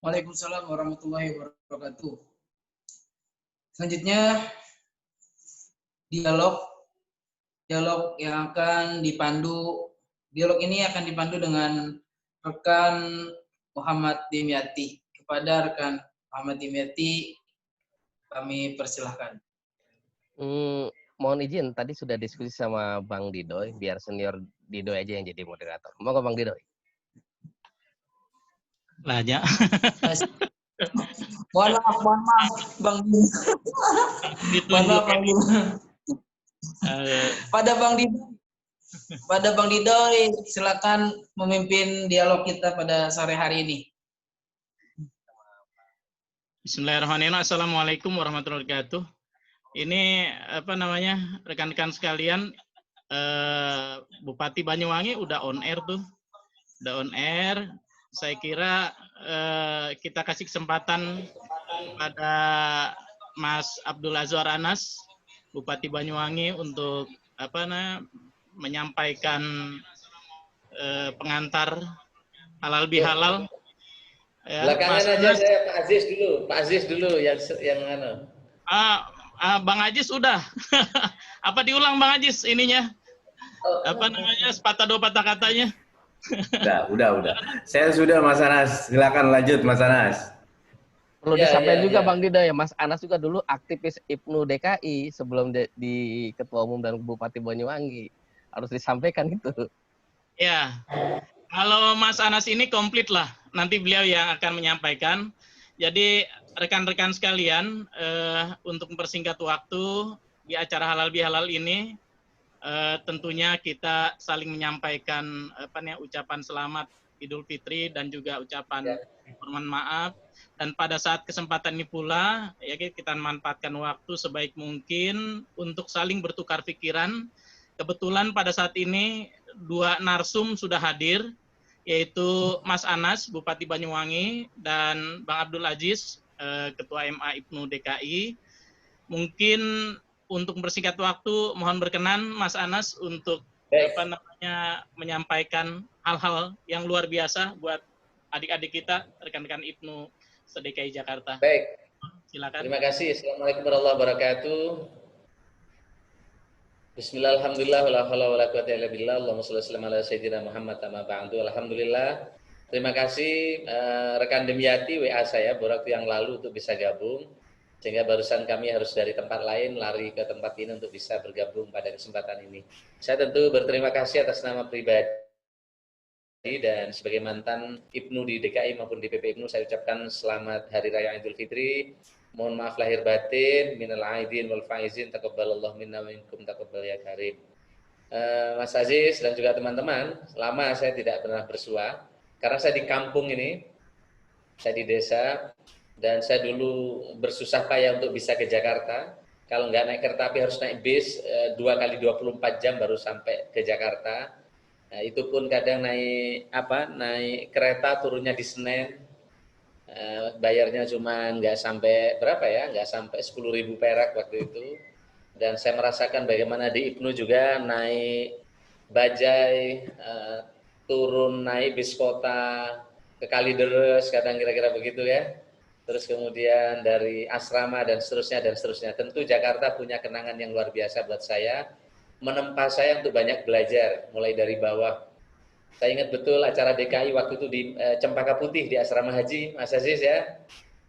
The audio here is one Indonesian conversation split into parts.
Waalaikumsalam warahmatullahi wabarakatuh. Selanjutnya dialog ini akan dipandu dengan rekan Muhammad Dimyati. Kepada rekan Muhammad Dimyati kami persilahkan. Mohon izin, tadi sudah diskusi sama Bang Didoy, biar senior Didoy aja yang jadi moderator. Monggo Bang Didoy. Lah ya. Mohon maaf Bang. Mohon maaf Bang. Pada Bang Didoy, silakan memimpin dialog kita pada sore hari ini. Bismillahirrahmanirrahim. Assalamualaikum warahmatullahi wabarakatuh. Ini rekan-rekan sekalian, Bupati Banyuwangi udah on air tuh, udah on air. Saya kira kita kasih kesempatan pada Mas Abdul Azwar Anas, Bupati Banyuwangi, untuk menyampaikan pengantar halal bihalal. Ya, belakangan Mas aja Anas, saya Pak Aziz dulu yang Bang Ajis udah. Apa diulang Bang Ajis ininya? Sepatah dua patah katanya. Udah. Saya sudah Mas Anas. Silakan lanjut Mas Anas. Perlu disampaikan juga Bang Didoy, Mas Anas juga dulu aktivis IPNU DKI sebelum di Ketua Umum dan Bupati Banyuwangi. Harus disampaikan itu. Ya. Kalau Mas Anas ini komplit lah. Nanti beliau yang akan menyampaikan. Jadi rekan-rekan sekalian, untuk mempersingkat waktu di acara halal bihalal ini, tentunya kita saling menyampaikan ucapan selamat Idul Fitri dan juga ucapan permohonan maaf. Dan pada saat kesempatan ini pula, ya kita manfaatkan waktu sebaik mungkin untuk saling bertukar pikiran. Kebetulan pada saat ini dua narsum sudah hadir, yaitu Mas Anas, Bupati Banyuwangi, dan Bang Abdul Aziz, Ketua MA IPNU DKI. Mungkin untuk mempersingkat waktu, mohon berkenan Mas Anas untuk menyampaikan hal-hal yang luar biasa buat adik-adik kita, rekan-rekan IPNU se-DKI Jakarta. Baik. Silakan. Terima kasih. Assalamualaikum warahmatullahi wabarakatuh. Bismillah, alhamdulillah, wala haula wala quwwata illa billah. Allahumma shalli ala sayyidina Muhammad amma ba'du. Alhamdulillah. Terima kasih rekan Dimyati WA saya beberapa waktu yang lalu untuk bisa gabung. Sehingga barusan kami harus dari tempat lain lari ke tempat ini untuk bisa bergabung pada kesempatan ini. Saya tentu berterima kasih atas nama pribadi dan sebagai mantan IPNU di DKI maupun di PP IPNU, saya ucapkan selamat Hari Raya Idul Fitri. Mohon maaf lahir batin, minal aidin wal faizin, taqabbalallahu minna wa minkum taqabbal ya karim. Mas Aziz dan juga teman-teman, lama saya tidak pernah bersua karena saya di kampung ini, saya di desa, dan saya dulu bersusah payah untuk bisa ke Jakarta. Kalau nggak naik kereta api harus naik bis 2 kali 24 jam baru sampai ke Jakarta. Nah, itu pun kadang naik kereta turunnya di Senen. Bayarnya cuma nggak sampai nggak sampai 10.000 perak waktu itu. Dan saya merasakan bagaimana di IPNU juga naik bajai, turun naik bis kota ke Kalideres, kadang kira-kira begitu ya. Terus kemudian dari asrama dan seterusnya. Tentu Jakarta punya kenangan yang luar biasa buat saya, menempa saya untuk banyak belajar mulai dari bawah. Saya ingat betul acara DKI waktu itu di Cempaka Putih di asrama haji, Mas Aziz ya.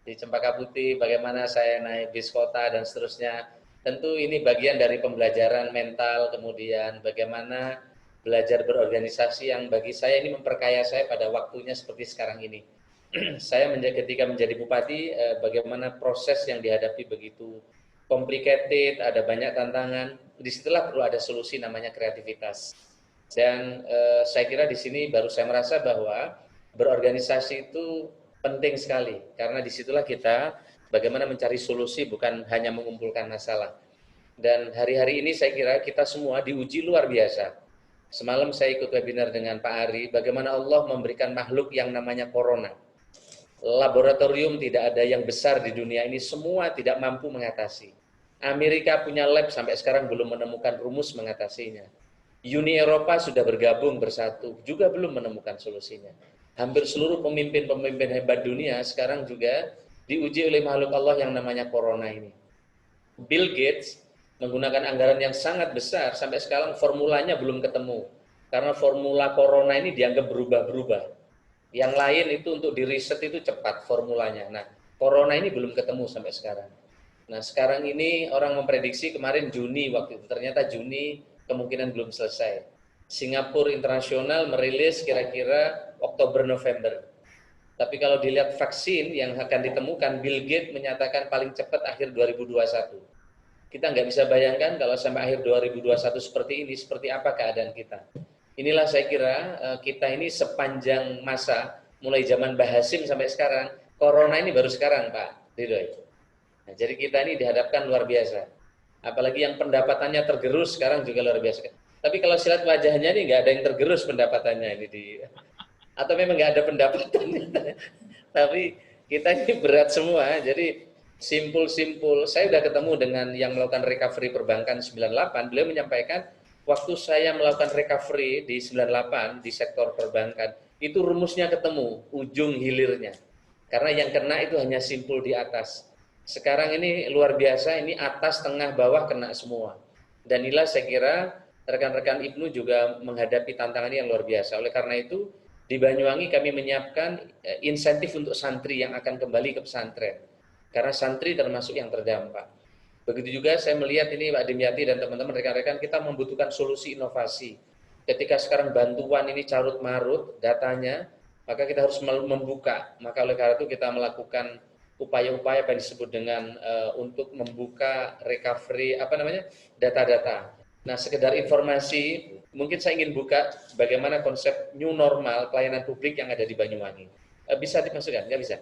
Di Cempaka Putih bagaimana saya naik bis kota dan seterusnya. Tentu ini bagian dari pembelajaran mental, kemudian bagaimana belajar berorganisasi yang bagi saya ini memperkaya saya pada waktunya seperti sekarang ini. Saya ketika menjadi bupati, bagaimana proses yang dihadapi begitu complicated, ada banyak tantangan. Disitulah perlu ada solusi namanya kreativitas. Dan saya kira di sini baru saya merasa bahwa berorganisasi itu penting sekali, karena disitulah kita bagaimana mencari solusi, bukan hanya mengumpulkan masalah. Dan hari-hari ini saya kira kita semua diuji luar biasa. Semalam saya ikut webinar dengan Pak Ari, bagaimana Allah memberikan makhluk yang namanya corona. Laboratorium tidak ada yang besar di dunia ini, semua tidak mampu mengatasi. Amerika punya lab sampai sekarang belum menemukan rumus mengatasinya. Uni Eropa sudah bergabung bersatu, juga belum menemukan solusinya. hampir seluruh pemimpin-pemimpin hebat dunia sekarang juga diuji oleh makhluk Allah yang namanya corona ini. Bill Gates menggunakan anggaran yang sangat besar, sampai sekarang formulanya belum ketemu. Karena formula corona ini dianggap berubah-berubah. Yang lain itu untuk diriset itu cepat formulanya. Nah, corona ini belum ketemu sampai sekarang. Nah, sekarang ini orang memprediksi kemarin Juni waktu itu. Ternyata Juni kemungkinan belum selesai. Singapura Internasional merilis kira-kira Oktober-November. Tapi kalau dilihat vaksin yang akan ditemukan, Bill Gates menyatakan paling cepat akhir 2021. Kita nggak bisa bayangkan kalau sampai akhir 2021 seperti ini, seperti apa keadaan kita. Inilah saya kira kita ini sepanjang masa, mulai zaman Bahasim sampai sekarang, corona ini baru sekarang Pak Ridhoy. Nah, jadi kita ini dihadapkan luar biasa. Apalagi yang pendapatannya tergerus sekarang juga luar biasa. Tapi kalau silat wajahnya ini nggak ada yang tergerus pendapatannya ini atau memang nggak ada pendapatannya. Tapi kita ini berat semua. Jadi simpul-simpul. Saya sudah ketemu dengan yang melakukan recovery perbankan 98. Beliau menyampaikan waktu saya melakukan recovery di 98 di sektor perbankan itu rumusnya ketemu ujung hilirnya. Karena yang kena itu hanya simpul di atas. Sekarang ini luar biasa. Ini atas, tengah, bawah kena semua. Dan inilah saya kira rekan-rekan Ibnu juga menghadapi tantangan yang luar biasa. Oleh karena itu, di Banyuwangi kami menyiapkan insentif untuk santri yang akan kembali ke pesantren. Karena santri termasuk yang terdampak. Begitu juga saya melihat ini Pak Dimyati dan teman-teman rekan-rekan, kita membutuhkan solusi inovasi. Ketika sekarang bantuan ini carut-marut datanya, maka kita harus membuka. Maka oleh karena itu kita melakukan upaya-upaya yang disebut dengan untuk membuka recovery, data-data. Nah, sekedar informasi, mungkin saya ingin buka bagaimana konsep new normal pelayanan publik yang ada di Banyuwangi. Bisa dimasukkan? Nggak bisa?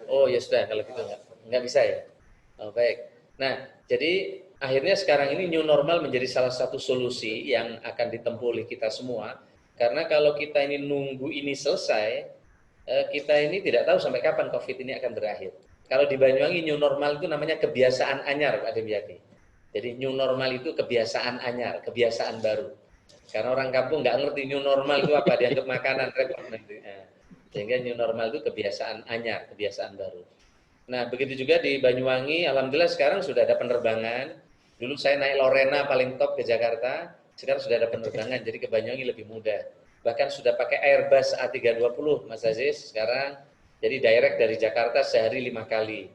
Oh ya sudah, kalau gitu nggak bisa ya. Oh, baik. Nah, jadi akhirnya sekarang ini new normal menjadi salah satu solusi yang akan ditempuh oleh kita semua. Karena kalau kita ini nunggu ini selesai, kita ini tidak tahu sampai kapan COVID ini akan berakhir. Kalau di Banyuwangi new normal itu namanya kebiasaan anyar, Pak Dimyati. Jadi new normal itu kebiasaan anyar, kebiasaan baru. Karena orang kampung nggak ngerti new normal itu apa, dianggap makanan repot nanti. Sehingga new normal itu kebiasaan anyar, kebiasaan baru. Nah, begitu juga di Banyuwangi, alhamdulillah sekarang sudah ada penerbangan. Dulu saya naik Lorena paling top ke Jakarta, sekarang sudah ada penerbangan, jadi ke Banyuwangi lebih mudah. Bahkan sudah pakai Airbus A320, Mas Aziz, sekarang. Jadi direct dari Jakarta sehari 5 kali,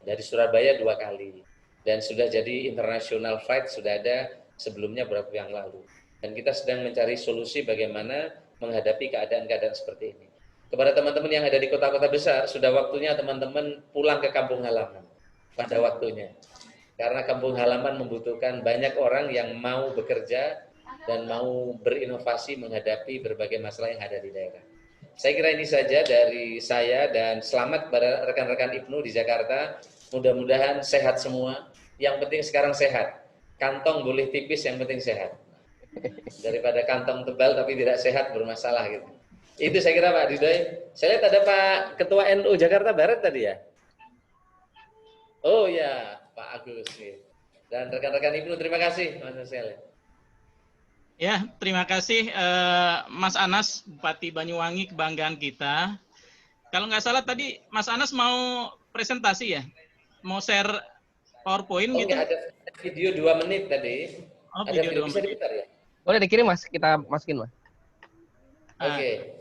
dari Surabaya 2 kali. Dan sudah jadi international flight, sudah ada sebelumnya beberapa yang lalu. Dan kita sedang mencari solusi bagaimana menghadapi keadaan-keadaan seperti ini. Kepada teman-teman yang ada di kota-kota besar, sudah waktunya teman-teman pulang ke kampung halaman pada waktunya. Karena kampung halaman membutuhkan banyak orang yang mau bekerja dan mau berinovasi menghadapi berbagai masalah yang ada di daerah. Saya kira ini saja dari saya dan selamat pada rekan-rekan Ibnu di Jakarta. Mudah-mudahan sehat semua. Yang penting sekarang sehat. Kantong boleh tipis, yang penting sehat. Daripada kantong tebal tapi tidak sehat bermasalah gitu. Itu saya kira Pak Ridhoy. Saya lihat ada Pak Ketua NU Jakarta Barat tadi ya. Oh ya, Pak Agus. Dan rekan-rekan Ibnu terima kasih Mas Sele. Ya, terima kasih Mas Anas, Bupati Banyuwangi, kebanggaan kita. Kalau nggak salah tadi Mas Anas mau presentasi ya? Mau share PowerPoint gitu? Ada video 2 menit tadi. Oh, ada video 2 bisa menit. diputar ya? Boleh dikirim Mas, kita masukin Mas. Oke.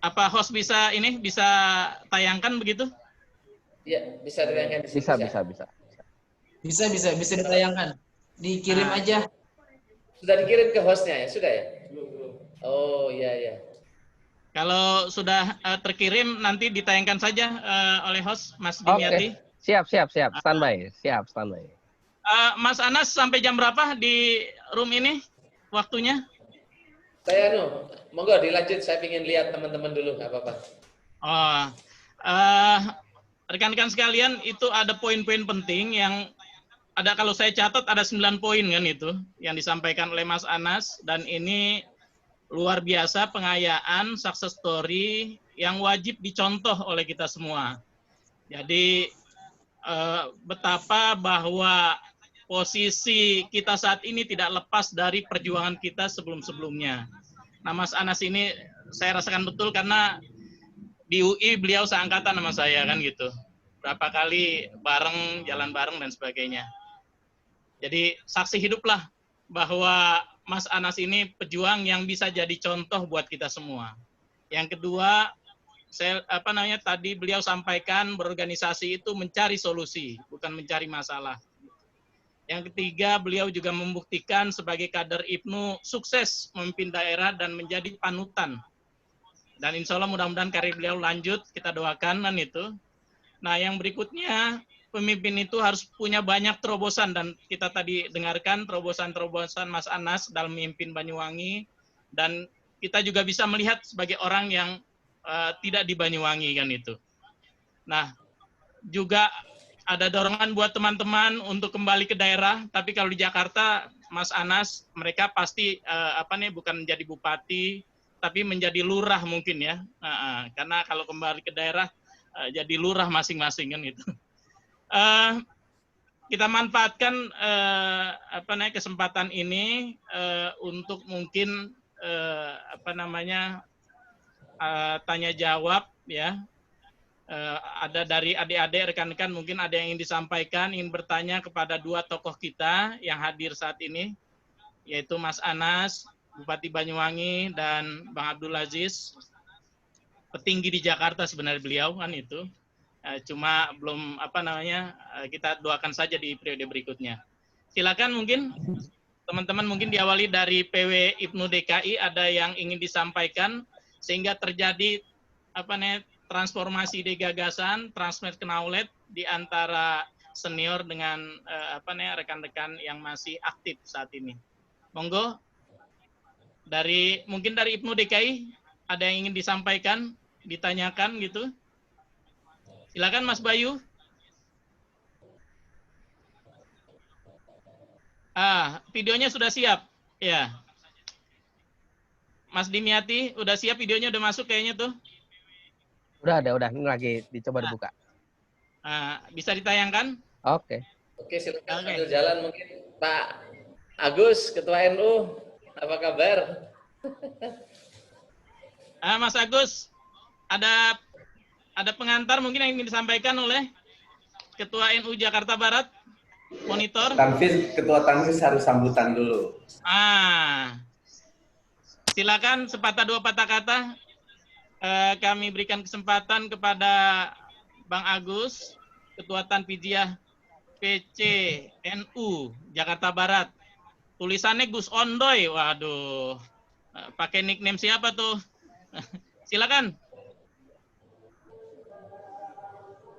Apa host bisa tayangkan begitu? Iya, bisa ditayangkan di sini. Bisa ditayangkan. Dikirim aja. Sudah dikirim ke hostnya ya? Sudah ya? Oh iya. Kalau sudah terkirim nanti ditayangkan saja oleh host Mas Dimyati. Oke. Siap. Standby. Mas Anas sampai jam berapa di room ini waktunya? Saya monggo dilanjut. Saya ingin lihat teman-teman dulu, nggak apa-apa. Rekan-rekan sekalian, itu ada poin-poin penting yang ada, kalau saya catat ada 9 poin kan itu yang disampaikan oleh Mas Anas, dan ini luar biasa pengayaan success story yang wajib dicontoh oleh kita semua. Jadi betapa bahwa posisi kita saat ini tidak lepas dari perjuangan kita sebelum-sebelumnya. Nah, Mas Anas ini saya rasakan betul karena di UI beliau seangkatan sama saya kan gitu. Berapa kali bareng, jalan bareng dan sebagainya. Jadi saksi hiduplah bahwa Mas Anas ini pejuang yang bisa jadi contoh buat kita semua. Yang kedua, tadi beliau sampaikan berorganisasi itu mencari solusi, bukan mencari masalah. Yang ketiga, beliau juga membuktikan sebagai kader IPNU sukses memimpin daerah dan menjadi panutan. Dan insya Allah mudah-mudahan karir beliau lanjut, kita doakan kan itu. Nah, yang berikutnya, pemimpin itu harus punya banyak terobosan, dan kita tadi dengarkan terobosan-terobosan Mas Anas dalam memimpin Banyuwangi, dan kita juga bisa melihat sebagai orang yang tidak di Banyuwangi kan itu. Nah, juga ada dorongan buat teman-teman untuk kembali ke daerah, tapi kalau di Jakarta, Mas Anas, mereka pasti bukan menjadi bupati, tapi menjadi lurah mungkin ya, karena kalau kembali ke daerah jadi lurah masing-masing kan gitu. Kita manfaatkan kesempatan ini untuk mungkin tanya jawab ya. Ada dari adik-adik, rekan-rekan, mungkin ada yang ingin disampaikan, ingin bertanya kepada dua tokoh kita yang hadir saat ini, yaitu Mas Anas, Bupati Banyuwangi, dan Bang Abdul Aziz, petinggi di Jakarta sebenarnya beliau kan itu. Cuma belum kita doakan saja di periode berikutnya. Silakan mungkin teman-teman mungkin diawali dari PW IPNU DKI, ada yang ingin disampaikan sehingga terjadi transformasi ide gagasan, transfer knowledge di antara senior dengan rekan-rekan yang masih aktif saat ini. Monggo, mungkin dari IPNU DKI ada yang ingin disampaikan, ditanyakan gitu. Silakan Mas Bayu. Videonya sudah siap. Ya. Mas Dimyati, udah siap videonya, udah masuk kayaknya tuh. Udah. Ini lagi dicoba dibuka. Bisa ditayangkan? Oke. Oke, silakan sambil jalan mungkin Pak Agus, Ketua NU, apa kabar? Mas Agus, ada pengantar mungkin yang ingin disampaikan oleh Ketua NU Jakarta Barat, monitor. Ketua Tanfis harus sambutan dulu. Silakan sepatah dua patah kata. Kami berikan kesempatan kepada Bang Agus, Ketua Tanfidiyah PC NU Jakarta Barat. Tulisannya Gus Ondoy, waduh. Pakai nickname siapa tuh? Silakan.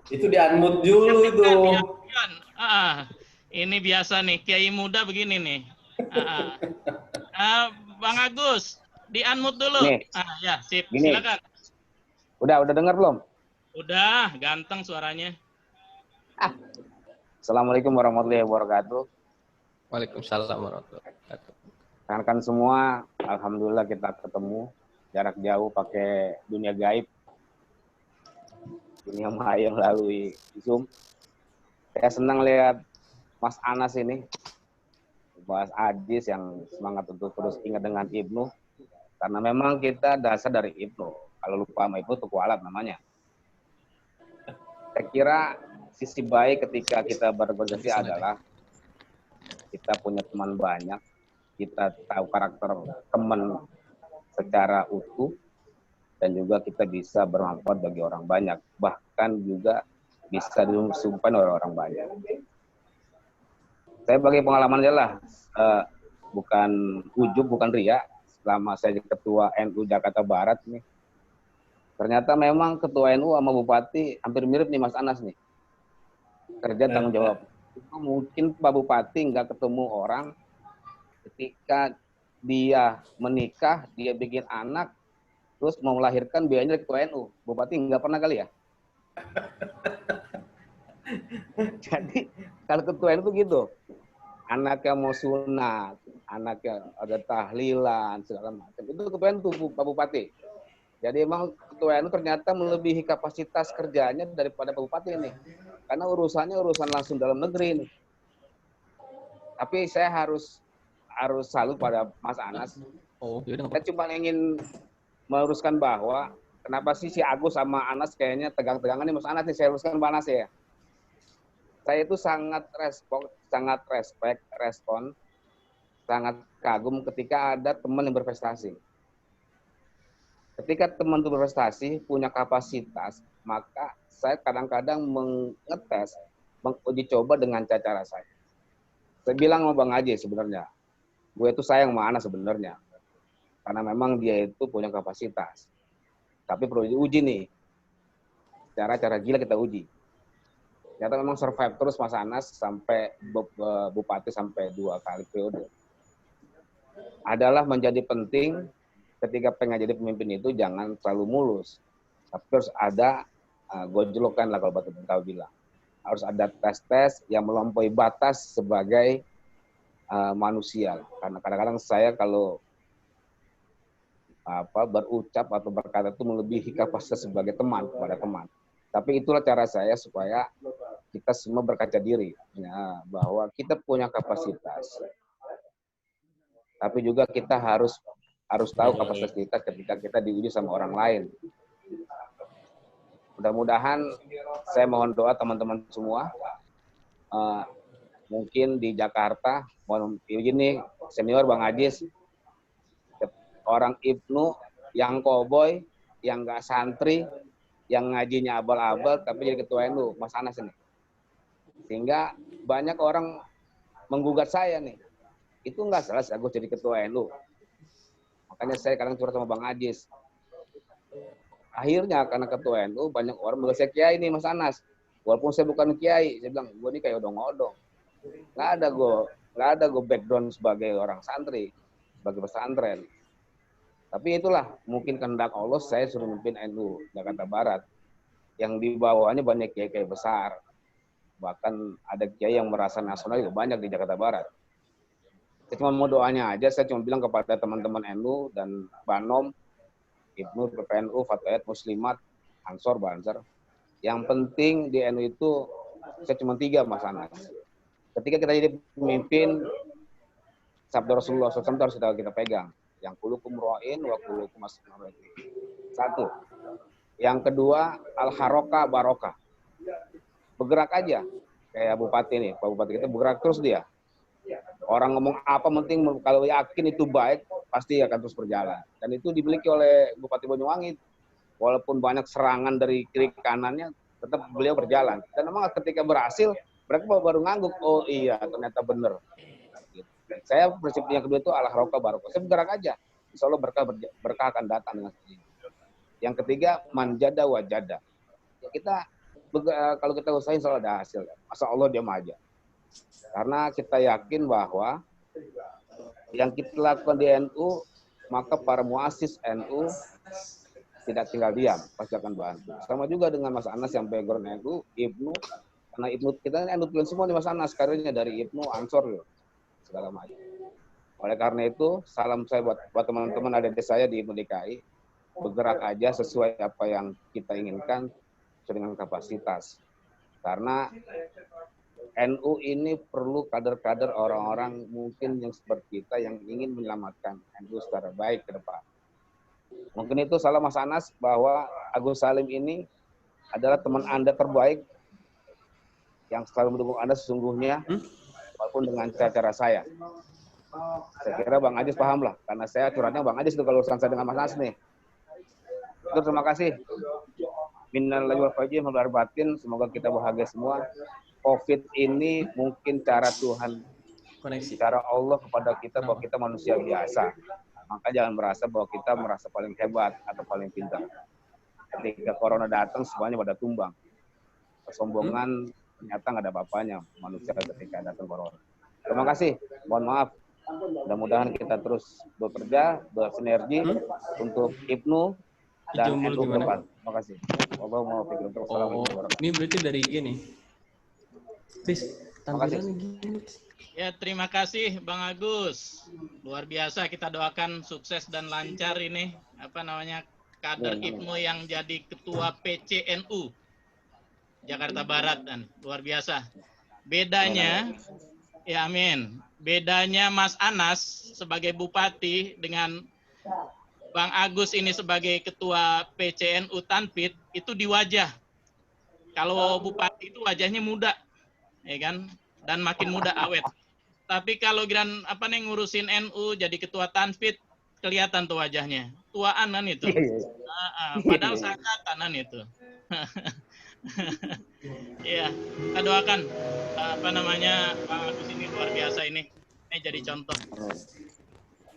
Itu di-unmute dulu itu. Ini biasa nih, kiai muda begini nih. Bang Agus, di-unmute dulu. Nih, Ya, sip. gini. Silakan. Udah dengar belum? Udah, ganteng suaranya. Assalamualaikum warahmatullahi wabarakatuh. Waalaikumsalam warahmatullahi wabarakatuh. Rekan-rekan semua, alhamdulillah kita ketemu jarak jauh pakai dunia gaib. Dunia maya melalui Zoom. Saya senang lihat Mas Anas ini, Mas Aziz yang semangat untuk terus ingat dengan IPNU. Karena memang kita dasar dari IPNU. Kalau lupa sama IPNU, tuku alat namanya. Saya kira sisi baik ketika kita berorganisasi adalah kita punya teman banyak, kita tahu karakter teman secara utuh, dan juga kita bisa bermanfaat bagi orang banyak, bahkan juga bisa disumpah oleh orang banyak. Saya bagi pengalaman aja lah, bukan ujub, bukan ria, selama saya jadi Ketua NU Jakarta Barat nih, ternyata memang Ketua NU sama Bupati hampir mirip nih Mas Anas nih, kerja tanggung jawab. Mungkin Pak Bupati nggak ketemu orang, ketika dia menikah, dia bikin anak, terus mau melahirkan biayanya dari Ketua NU. Bupati nggak pernah kali ya? Jadi kalau Ketua NU gitu, anaknya mau sunat, anaknya ada tahlilan, segala macam, itu Ketua NU Pak Bupati. Jadi emang Ketua NU ternyata melebihi kapasitas kerjanya daripada Pak Bupati ini. Karena urusannya urusan langsung dalam negeri ini. Tapi saya harus salut pada Mas Anas. Saya cuma ingin meluruskan bahwa kenapa sih si Agus sama Anas kayaknya tegang-tegangan nih Mas Anas nih, saya luruskan Pak Anas ya. Saya itu sangat respon, sangat kagum ketika ada teman yang berprestasi. Ketika teman itu berprestasi, punya kapasitas, maka saya kadang-kadang mengetes, menguji coba dengan cara saya. Saya bilang sama Bang Haji sebenarnya, gue itu sayang sama Anas sebenarnya. Karena memang dia itu punya kapasitas. Tapi perlu diuji nih. Cara-cara gila kita uji. Ternyata memang survive terus Mas Anas sampai bupati sampai 2 kali periode. Adalah menjadi penting ketika pengen jadi pemimpin itu jangan terlalu mulus. Tapi harus ada gojlokan lah kalau Batu Bentau bilang. Harus ada tes-tes yang melampaui batas sebagai manusia. Karena kadang-kadang saya kalau berucap atau berkata itu melebihi kapasitas sebagai teman kepada teman. Tapi itulah cara saya supaya kita semua berkaca diri ya, bahwa kita punya kapasitas. Tapi juga kita harus tahu kapasitas kita ketika kita diuji sama orang lain. Mudah-mudahan saya mohon doa teman-teman semua. Mungkin di Jakarta, mohon izin senior Bang Ajis, orang Ibnu yang koboi, yang nggak santri, yang ngajinya abal-abal, tapi jadi ketua NU, Mas Anas ini. Sehingga banyak orang menggugat saya nih. Itu nggak salah Agus jadi ketua NU. Makanya saya kadang curhat sama Bang Ajis. Akhirnya karena ketua NU, banyak orang bilang saya kiai nih Mas Anas. Walaupun saya bukan kiai, saya bilang, gue ini kayak odong-odong. Nggak ada gue background sebagai orang santri, sebagai pesantren. Tapi itulah mungkin kehendak Allah saya suruh memimpin NU Jakarta Barat. Yang di bawahnya banyak kiai-kiai besar. Bahkan ada kiai yang merasa nasional juga banyak di Jakarta Barat. Saya cuma mau doanya aja, saya cuma bilang kepada teman-teman NU dan Banom, Ibnu, PPNU, Fatwayat, Muslimat, Ansor, Banser. Yang penting di NU itu saya cuma 3 Mas Anas. Ketika kita jadi pemimpin, sabda Rasulullah SAW harus kita pegang. Yang kulukum ro'in wa kulukum mas'ulun. 1. Yang kedua, al-haroka barokah. Bergerak aja. Kayak bupati nih, Pak Bupati kita bergerak terus dia. Orang ngomong apa penting, kalau yakin itu baik, pasti akan terus berjalan. Dan itu dimiliki oleh Bupati Banyuwangi. Walaupun banyak serangan dari kiri kanannya, tetap beliau berjalan. Dan memang ketika berhasil, mereka baru ngangguk, oh iya ternyata benar. Dan saya prinsip yang kedua itu al-haroka barokah. Saya bergerak aja. Insya Allah berkah akan datang dengan sendiri. Yang ketiga, manjada wajada. Ya kita kalau kita usahain selalu ada hasil. Masa Allah diam aja. Karena kita yakin bahwa yang kita lakukan di NU, maka para muassis NU tidak tinggal diam, pasti akan bantu. Sama juga dengan Mas Anas yang background NU, Ibnu, karena Ibnu kita NU semua nih Mas Anas, karirnya dari Ibnu, Ansor loh. Segala macam. Oleh karena itu, salam saya buat teman-teman ada di saya di Ibnu DKI, bergerak aja sesuai apa yang kita inginkan dengan kapasitas. Karena NU ini perlu kader-kader orang-orang mungkin yang seperti kita yang ingin menyelamatkan NU secara baik ke depan. Mungkin itu salam Mas Anas bahwa Agus Salim ini adalah teman Anda terbaik yang selalu mendukung Anda sesungguhnya. Walaupun dengan cara saya. Saya kira Bang Ajis paham lah, karena saya curhatnya Bang Ajis itu kalau urusan saya dengan Mas Nas nih. Itu terima kasih. Minnallahi wal faizin wal batin, semoga kita bahagia semua. Covid ini mungkin cara Tuhan, cara Allah kepada kita bahwa kita manusia biasa. Maka jangan merasa bahwa kita merasa paling hebat atau paling pintar. Ketika corona datang semuanya pada tumbang. Kesombongan ternyata nggak ada apa-apanya manusia ketika datang corona. Terima kasih. Mohon maaf. Mudah-mudahan kita terus bekerja, bersinergi untuk Ibnu dan NU ke depan. Terima kasih. Ini berarti dari IG nih. Please, tampilannya gini. Ya, terima kasih Bang Agus. Luar biasa, kita doakan sukses dan lancar ini kader Ibnu yang jadi ketua PCNU Jakarta Barat, dan luar biasa. Bedanya, ya amin. Bedanya Mas Anas sebagai bupati dengan Bang Agus ini sebagai ketua PCNU Tanpit itu di wajah. Kalau bupati itu wajahnya muda, ya kan? Dan makin muda awet. Tapi kalau Gran ngurusin NU jadi ketua Tanpit, kelihatan tuh wajahnya. Tuaan kan itu. Padahal sangkatan itu. Iya, kita doakan Bang Agus ini luar biasa ini. Ini jadi contoh.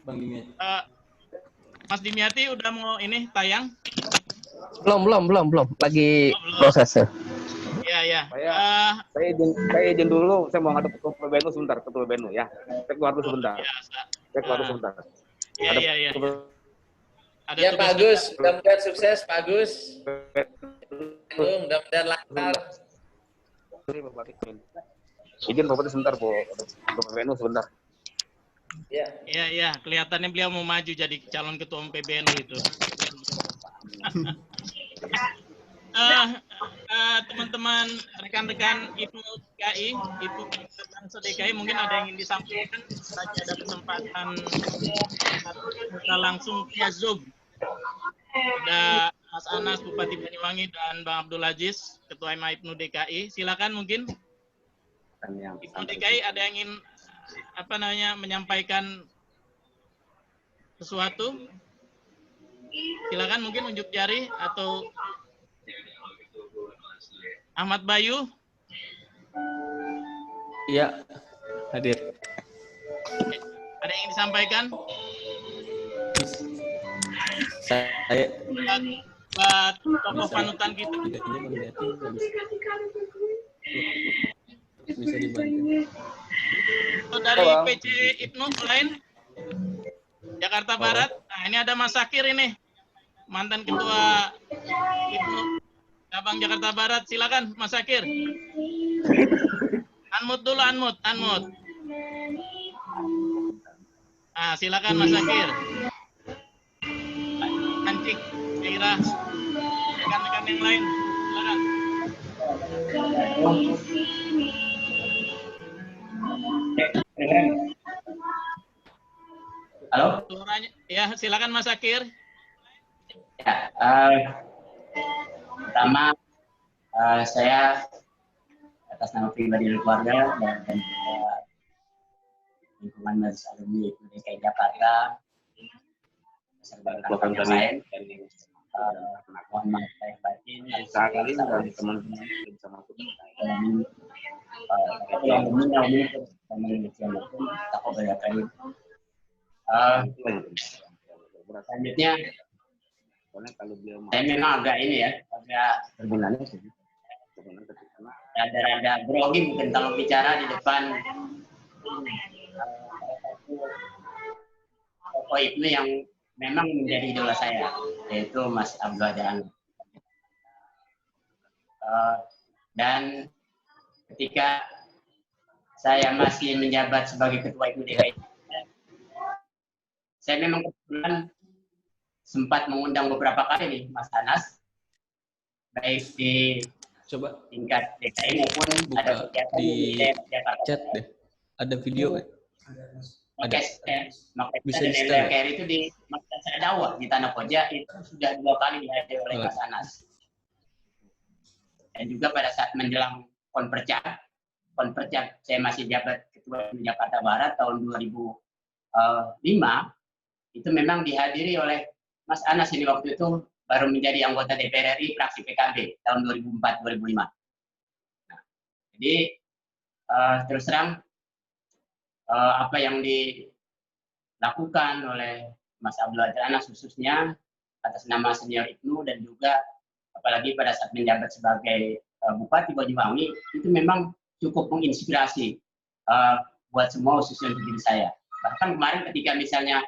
Bang Dimyati. Mas Dimyati udah mau ini tayang? Belum. Lagi prosesnya. Iya. Saya izin dulu, saya mau ngadep ketua PBNU sebentar, ketua PBNU ya. Saya keluar dulu sebentar. Saya keluar dulu sebentar. Iya. Ya Pak Agus, mudah-mudahan sukses Pak Agus. Mudah-mudahan lancar. Izin Bapak sebentar, Bu. Ketua PBNU sebentar. Iya. Kelihatannya beliau mau maju jadi calon ketua PBNU itu. Teman-teman, rekan-rekan IPNU DKI, IPNU Bangsa DKI, mungkin ada yang ingin disampaikan. Lagi ada kesempatan kita langsung via Zoom. Ada Mas Anas, Bupati Banyuwangi, dan Bang Abdul Aziz, Ketua MA IPNU DKI. Silakan mungkin. IPNU DKI ada yang ingin menyampaikan sesuatu? Silakan mungkin unjuk jari atau Ahmad Bayu. Iya, hadir. Ada yang ingin disampaikan? Saya Buat tokoh panutan kita. tidak ini Bang Dimyati bisa dibantu. Dari PC IPNU lain Jakarta Barat. Nah, ini ada Mas Sakir ini, mantan ketua IPNU cabang Jakarta Barat. Silakan Mas Sakir. Unmute dulu, unmute. Ah, silakan Mas Sakir. Ancik, Kira, rekan-rekan yang lain, silakan. Halo? Suaranya, ya silakan Mas Sakir. Ya, pertama saya atas nama pribadi dan keluarga dan lingkungan Majelis Alumni DKI Jakarta beserta rekan-rekan yang lain, mohon maaf lahir batin Sekali dari teman-teman bisa masuk. Selanjutnya saya memang agak rada grogi mungkin kalau bicara di depan tokoh IPNU yang memang menjadi idola saya, yaitu Mas Abdul Aziz. Dan ketika saya masih menjabat sebagai ketua IPNU DKI, saya memang kebetulan sempat mengundang beberapa kali nih Mas Anas, baik di tingkat DKI maupun ada kegiatan di Jakarta. Chat deh, ada video kan? Ada. Bisa di DKI itu di Madrasah Dakwah di Tanah Koja itu sudah 2 kali dihadiri oleh Mas Anas. Dan juga pada saat menjelang konpercap saya masih jabat ketua Jakarta Barat tahun 2005, itu memang dihadiri oleh Mas Anas ini waktu itu baru menjadi anggota DPR RI fraksi PKB tahun 2004-2005. Nah, jadi terus terang apa yang dilakukan oleh Mas Abdul Aziz khususnya atas nama senior IPNU dan juga apalagi pada saat menjabat sebagai Bupati Banyuwangi itu memang cukup menginspirasi buat semua khususnya untuk diri saya. Bahkan kemarin ketika misalnya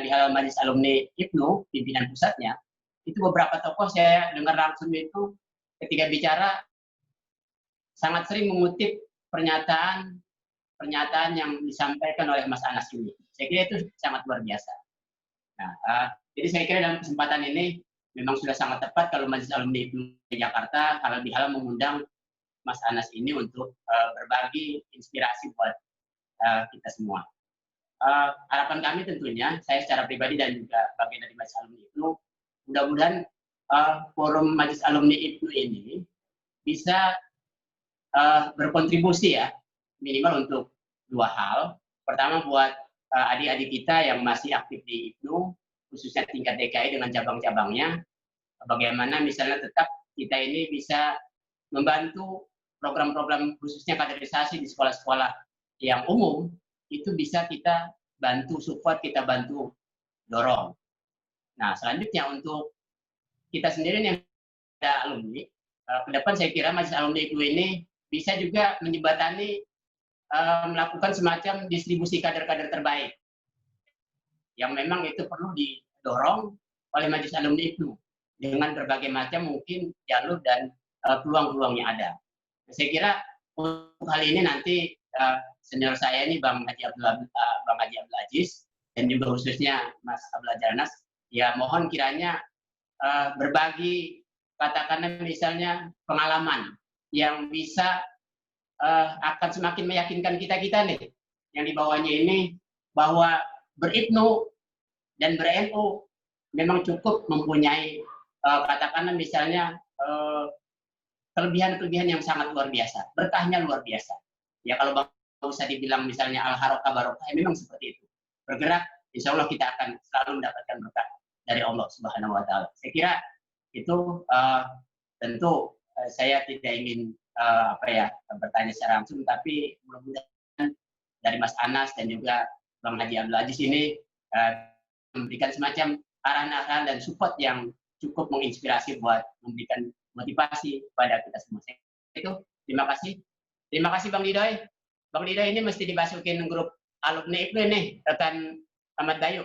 di hal Majelis Alumni IPNU pimpinan pusatnya itu beberapa tokoh saya dengar langsung itu ketika bicara sangat sering mengutip pernyataan yang disampaikan oleh Mas Anas ini. Saya kira itu sangat luar biasa. Nah, jadi saya kira dalam kesempatan ini memang sudah sangat tepat kalau Majelis Alumni IPNU Jakarta halal-bihalal mengundang Mas Anas ini untuk berbagi inspirasi buat kita semua. harapan kami tentunya, saya secara pribadi dan juga bagian dari Majelis Alumni IPNU, mudah-mudahan forum Majelis Alumni IPNU ini bisa berkontribusi ya, minimal untuk dua hal. Pertama buat adik-adik kita yang masih aktif di IPNU, khususnya tingkat DKI dengan cabang-cabangnya, bagaimana misalnya tetap kita ini bisa membantu program-program khususnya kaderisasi di sekolah-sekolah yang umum, itu bisa kita bantu support, kita bantu dorong. Nah, selanjutnya untuk kita sendiri yang ada alumni, ke depan saya kira Majelis Alumni IPNU ini bisa juga menjembatani melakukan semacam distribusi kader-kader terbaik yang memang itu perlu didorong oleh Majelis Alumni IPNU dengan berbagai macam mungkin jalur dan peluang-peluang yang ada. Saya kira untuk hal ini nanti senior saya ini Bang Haji Abdul Aziz dan juga khususnya Mas Abdul Jarnas, ya mohon kiranya berbagi katakanlah misalnya pengalaman yang bisa akan semakin meyakinkan kita nih yang di bawahnya ini bahwa ber-IPNU dan ber-NU memang cukup mempunyai katakanlah misalnya kelebihan-kelebihan yang sangat luar biasa, berkahnya luar biasa. Ya kalau Bang usah dibilang misalnya al-harokah barokah, memang seperti itu. Bergerak, insya Allah kita akan selalu mendapatkan berkah dari Allah Subhanahu Wa Taala. Saya kira itu tentu saya tidak ingin bertanya secara langsung, tapi mudah-mudahan dari Mas Anas dan juga Bang Haji Abdul Aziz ini memberikan semacam arahan-arahan dan support yang cukup menginspirasi buat memberikan motivasi kepada kita semua. Itu terima kasih. Terima kasih Bang Didoy. Bang Didoy ini mesti dimasukin grup alumni IPNU nih, rekan Ahmad Dayu.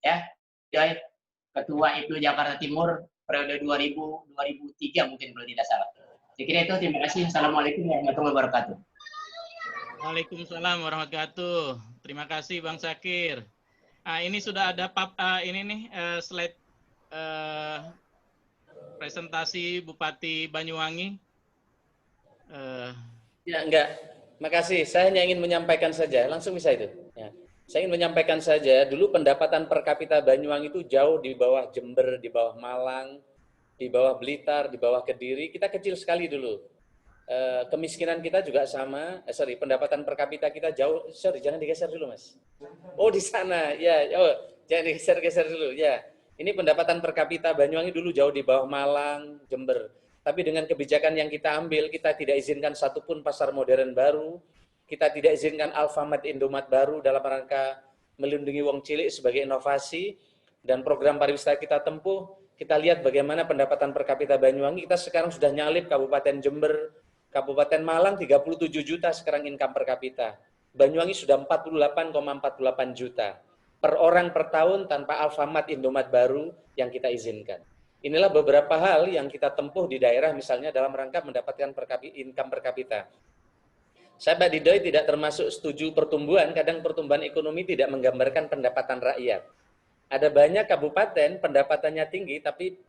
Ya, Didoy, Ketua IPNU Jakarta Timur periode 2000-2003 mungkin kalau tidak salah. Saya kira itu, terima kasih. Assalamualaikum warahmatullahi wabarakatuh. Waalaikumsalam warahmatullahi wabarakatuh. Terima kasih Bang Syakir. Ini sudah ada slide presentasi Bupati Banyuwangi. Ya, enggak. Makasih. Saya hanya ingin menyampaikan saja. Langsung bisa itu. Ya. Saya ingin menyampaikan saja, dulu pendapatan per kapita Banyuwangi itu jauh di bawah Jember, di bawah Malang, di bawah Blitar, di bawah Kediri. Kita kecil sekali dulu. Kemiskinan kita juga sama. Pendapatan per kapita kita jauh. Jangan digeser dulu, Mas. Oh, di sana. Ya, jangan digeser-geser dulu. Ya. Ini pendapatan per kapita Banyuwangi dulu jauh di bawah Malang, Jember. Tapi dengan kebijakan yang kita ambil, kita tidak izinkan satupun pasar modern baru. Kita tidak izinkan Alfamart, Indomaret baru dalam rangka melindungi wong cilik sebagai inovasi. Dan program pariwisata kita tempuh, kita lihat bagaimana pendapatan per kapita Banyuwangi. Kita sekarang sudah nyalip Kabupaten Jember, Kabupaten Malang 37 juta sekarang income per kapita. Banyuwangi sudah 48,48 juta. Per orang per tahun tanpa Alfamart, Indomaret baru yang kita izinkan. Inilah beberapa hal yang kita tempuh di daerah misalnya dalam rangka mendapatkan income per kapita. Saya Pak Didoy tidak termasuk setuju pertumbuhan, kadang pertumbuhan ekonomi tidak menggambarkan pendapatan rakyat. Ada banyak kabupaten pendapatannya tinggi tapi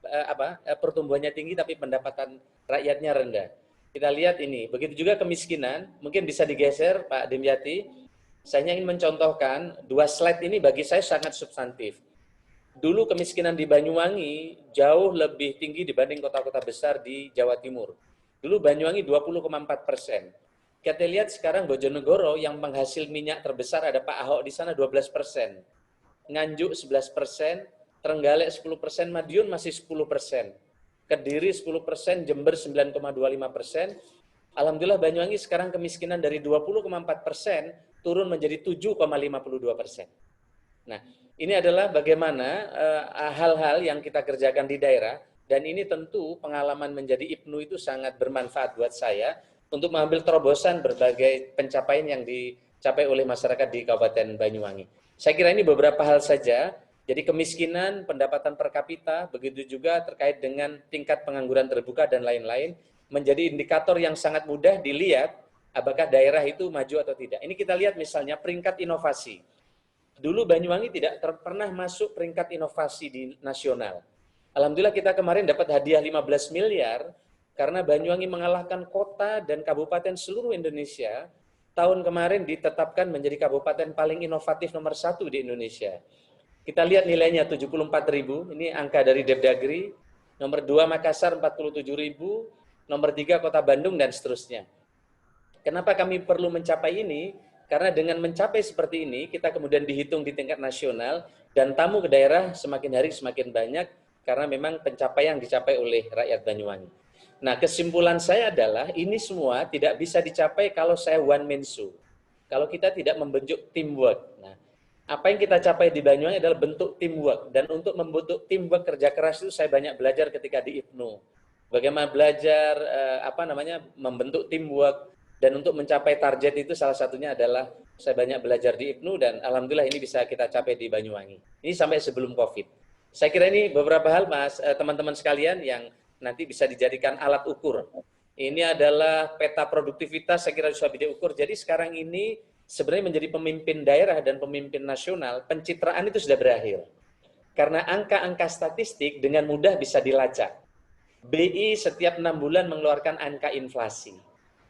pertumbuhannya tinggi tapi pendapatan rakyatnya rendah. Kita lihat ini, begitu juga kemiskinan, mungkin bisa digeser Pak Dimyati. Saya ingin mencontohkan, dua slide ini bagi saya sangat substantif. Dulu kemiskinan di Banyuwangi jauh lebih tinggi dibanding kota-kota besar di Jawa Timur. Dulu Banyuwangi 20,4%. Kita lihat sekarang Bojonegoro yang penghasil minyak terbesar ada Pak Ahok di sana 12%. Nganjuk 11%, Trenggalek 10%, Madiun masih 10%. Kediri 10%, Jember 9,25%. Alhamdulillah Banyuwangi sekarang kemiskinan dari 20,4% turun menjadi 7,52%. Nah, ini adalah bagaimana hal-hal yang kita kerjakan di daerah, dan ini tentu pengalaman menjadi IPNU itu sangat bermanfaat buat saya untuk mengambil terobosan berbagai pencapaian yang dicapai oleh masyarakat di Kabupaten Banyuwangi. Saya kira ini beberapa hal saja. Jadi kemiskinan, pendapatan per kapita, begitu juga terkait dengan tingkat pengangguran terbuka dan lain-lain, menjadi indikator yang sangat mudah dilihat apakah daerah itu maju atau tidak. Ini kita lihat misalnya peringkat inovasi. Dulu Banyuwangi tidak pernah masuk peringkat inovasi di nasional. Alhamdulillah kita kemarin dapat hadiah 15 miliar karena Banyuwangi mengalahkan kota dan kabupaten seluruh Indonesia tahun kemarin ditetapkan menjadi kabupaten paling inovatif nomor 1 di Indonesia. Kita lihat nilainya 74.000, ini angka dari Depdagri. Nomor 2 Makassar 47.000, nomor 3 Kota Bandung, dan seterusnya. Kenapa kami perlu mencapai ini? Karena dengan mencapai seperti ini, kita kemudian dihitung di tingkat nasional, dan tamu ke daerah semakin hari semakin banyak, karena memang pencapaian dicapai oleh rakyat Banyuwangi. Nah, kesimpulan saya adalah, ini semua tidak bisa dicapai kalau saya one man show. Kalau kita tidak membentuk teamwork. Nah, apa yang kita capai di Banyuwangi adalah bentuk teamwork, dan untuk membentuk teamwork kerja keras itu saya banyak belajar ketika di IPNU. Bagaimana belajar membentuk teamwork, dan untuk mencapai target itu salah satunya adalah saya banyak belajar di IPNU, dan alhamdulillah ini bisa kita capai di Banyuwangi. Ini sampai sebelum Covid. Saya kira ini beberapa hal, Mas, teman-teman sekalian, yang nanti bisa dijadikan alat ukur. Ini adalah peta produktivitas, saya kira bisa diukur. Jadi sekarang ini sebenarnya menjadi pemimpin daerah dan pemimpin nasional, pencitraan itu sudah berakhir. Karena angka-angka statistik dengan mudah bisa dilacak. BI setiap 6 bulan mengeluarkan angka inflasi.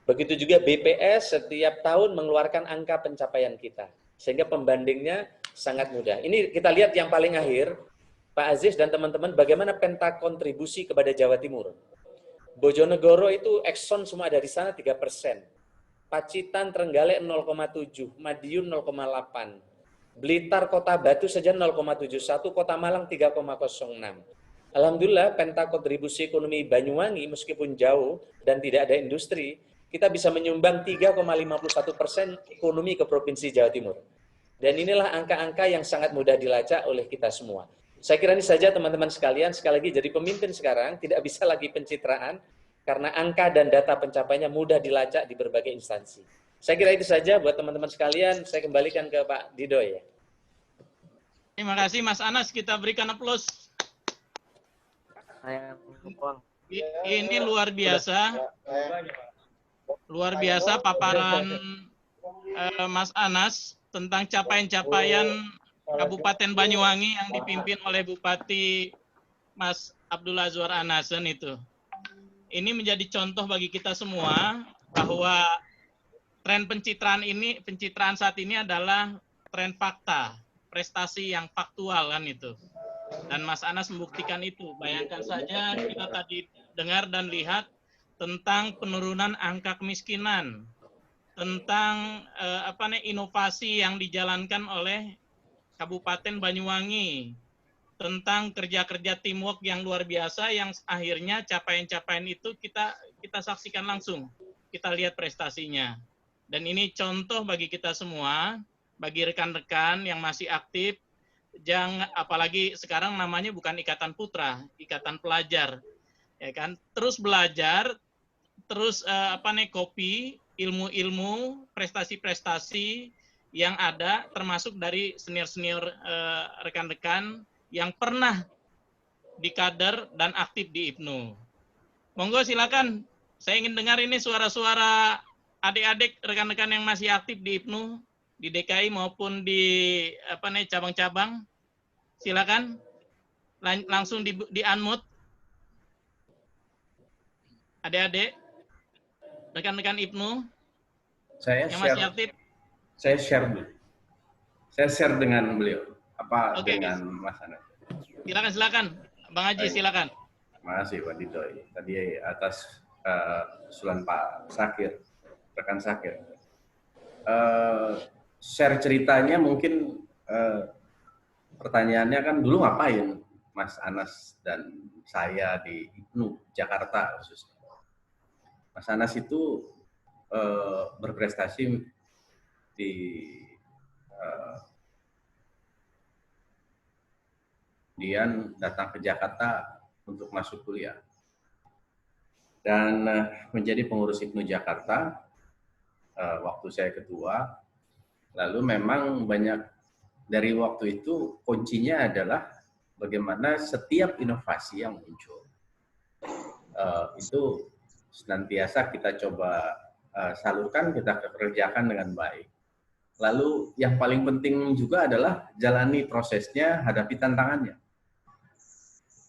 Begitu juga BPS setiap tahun mengeluarkan angka pencapaian kita. Sehingga pembandingnya sangat mudah. Ini kita lihat yang paling akhir, Pak Aziz dan teman-teman, bagaimana penta kontribusi kepada Jawa Timur. Bojonegoro itu Exxon semua ada di sana 3%. Pacitan, Trenggalek 0,7, Madiun 0,8, Blitar, Kota Batu saja 0,71, Kota Malang 3,06. Alhamdulillah, penta kontribusi ekonomi Banyuwangi meskipun jauh dan tidak ada industri, kita bisa menyumbang 3,51% ekonomi ke Provinsi Jawa Timur. Dan inilah angka-angka yang sangat mudah dilacak oleh kita semua. Saya kira ini saja teman-teman sekalian, sekali lagi jadi pemimpin sekarang tidak bisa lagi pencitraan, karena angka dan data pencapaiannya mudah dilacak di berbagai instansi. Saya kira itu saja buat teman-teman sekalian. Saya kembalikan ke Pak Dido ya. Terima kasih Mas Anas, kita berikan aplaus. Ini luar biasa. Luar biasa paparan Mas Anas tentang capaian-capaian Kabupaten Banyuwangi yang dipimpin oleh Bupati Mas Abdullah Azwar Anasen itu. Ini menjadi contoh bagi kita semua bahwa tren pencitraan saat ini adalah tren fakta, prestasi yang faktual kan itu. Dan Mas Anas membuktikan itu. Bayangkan saja kita tadi dengar dan lihat tentang penurunan angka kemiskinan, tentang inovasi yang dijalankan oleh Kabupaten Banyuwangi, tentang kerja-kerja teamwork yang luar biasa, yang akhirnya capaian-capaian itu kita saksikan langsung, kita lihat prestasinya. Dan ini contoh bagi kita semua, bagi rekan-rekan yang masih aktif, apalagi sekarang namanya bukan Ikatan Putra, Ikatan Pelajar, ya kan? Terus belajar, terus copy ilmu-ilmu, prestasi-prestasi yang ada, termasuk dari senior-senior rekan-rekan yang pernah di kader dan aktif di IPNU. Monggo silakan, saya ingin dengar ini suara-suara adik-adik rekan-rekan yang masih aktif di IPNU, di DKI maupun di cabang-cabang. Silakan, langsung di unmute. Adik-adik, rekan-rekan IPNU yang masih aktif. Saya share dulu. Saya share dengan beliau. Dengan Mas Anas. Silakan, Bang Haji, silakan. Terima kasih Pak Dido. Tadi atas usulan Pak Sakir, rekan Sakir. Share ceritanya mungkin pertanyaannya kan dulu ngapain Mas Anas dan saya di IPNU Jakarta khususnya. Mas Anas itu berprestasi di kemudian datang ke Jakarta untuk masuk kuliah dan menjadi pengurus IPNU Jakarta waktu saya ketua. Lalu memang banyak dari waktu itu kuncinya adalah bagaimana setiap inovasi yang muncul itu senantiasa kita coba salurkan, kita kerjakan dengan baik. Lalu yang paling penting juga adalah jalani prosesnya, hadapi tantangannya.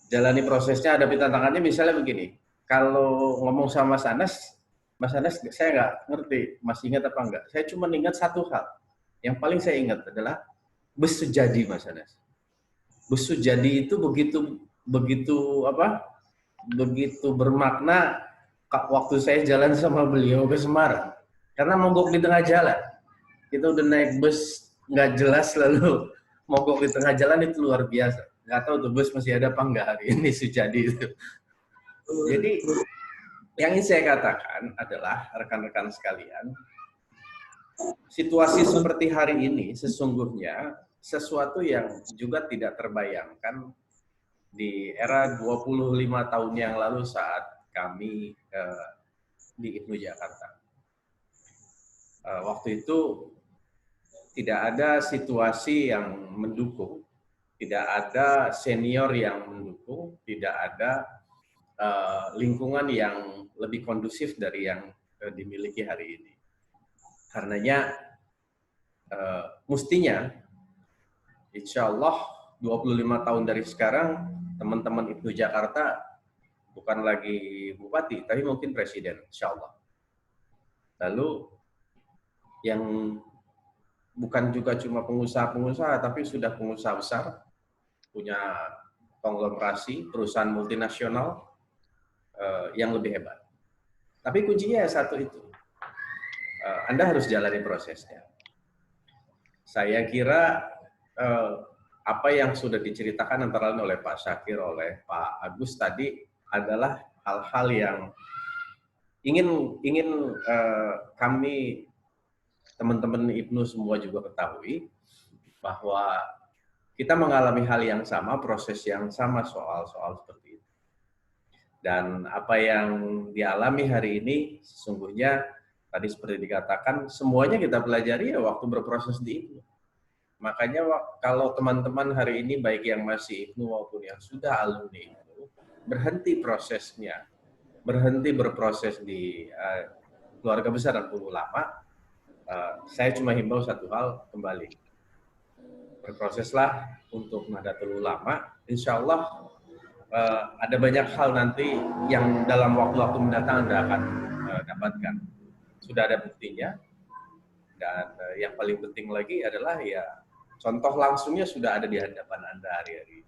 Jalani prosesnya, hadapi tantangannya, misalnya begini, kalau ngomong sama Mas Anas, Mas Anas, saya nggak ngerti, masih ingat apa enggak. Saya cuma ingat satu hal. Yang paling saya ingat adalah bus Sujadi, Mas Anas. Bus Sujadi itu begitu bermakna waktu saya jalan sama beliau ke Semarang. Karena mogok di tengah jalan. Kita udah naik bus nggak jelas lalu mogok di tengah jalan, itu luar biasa. Nggak tahu tuh bus masih ada apa enggak hari ini Sujadi itu. Jadi yang ingin saya katakan adalah rekan-rekan sekalian, situasi seperti hari ini sesungguhnya sesuatu yang juga tidak terbayangkan di era 25 tahun yang lalu saat kami di IPNU Jakarta. Waktu itu tidak ada situasi yang mendukung, tidak ada senior yang mendukung, tidak ada lingkungan yang lebih kondusif dari yang dimiliki hari ini. Karenanya mestinya insya Allah 25 tahun dari sekarang teman-teman IPNU Jakarta bukan lagi bupati, tapi mungkin presiden, insya Allah. Lalu yang bukan juga cuma pengusaha-pengusaha, tapi sudah pengusaha besar, punya konglomerasi, perusahaan multinasional, yang lebih hebat. Tapi kuncinya satu itu. Anda harus jalani prosesnya. Saya kira apa yang sudah diceritakan antara lain oleh Pak Syakir, oleh Pak Agus tadi adalah hal-hal yang ingin kami teman-teman IPNU semua juga ketahui bahwa kita mengalami hal yang sama, proses yang sama soal-soal seperti itu. Dan apa yang dialami hari ini sesungguhnya tadi seperti dikatakan semuanya kita pelajari ya waktu berproses di IPNU. Makanya kalau teman-teman hari ini baik yang masih IPNU maupun yang sudah alumni IPNU berhenti prosesnya, berhenti berproses di keluarga besar dan ulama, saya cuma himbau satu hal, kembali berproseslah untuk Nahdlatul Ulama. Insya Allah ada banyak hal nanti yang dalam waktu-waktu mendatang Anda akan dapatkan. Sudah ada buktinya, dan yang paling penting lagi adalah ya contoh langsungnya sudah ada di hadapan Anda hari-hari.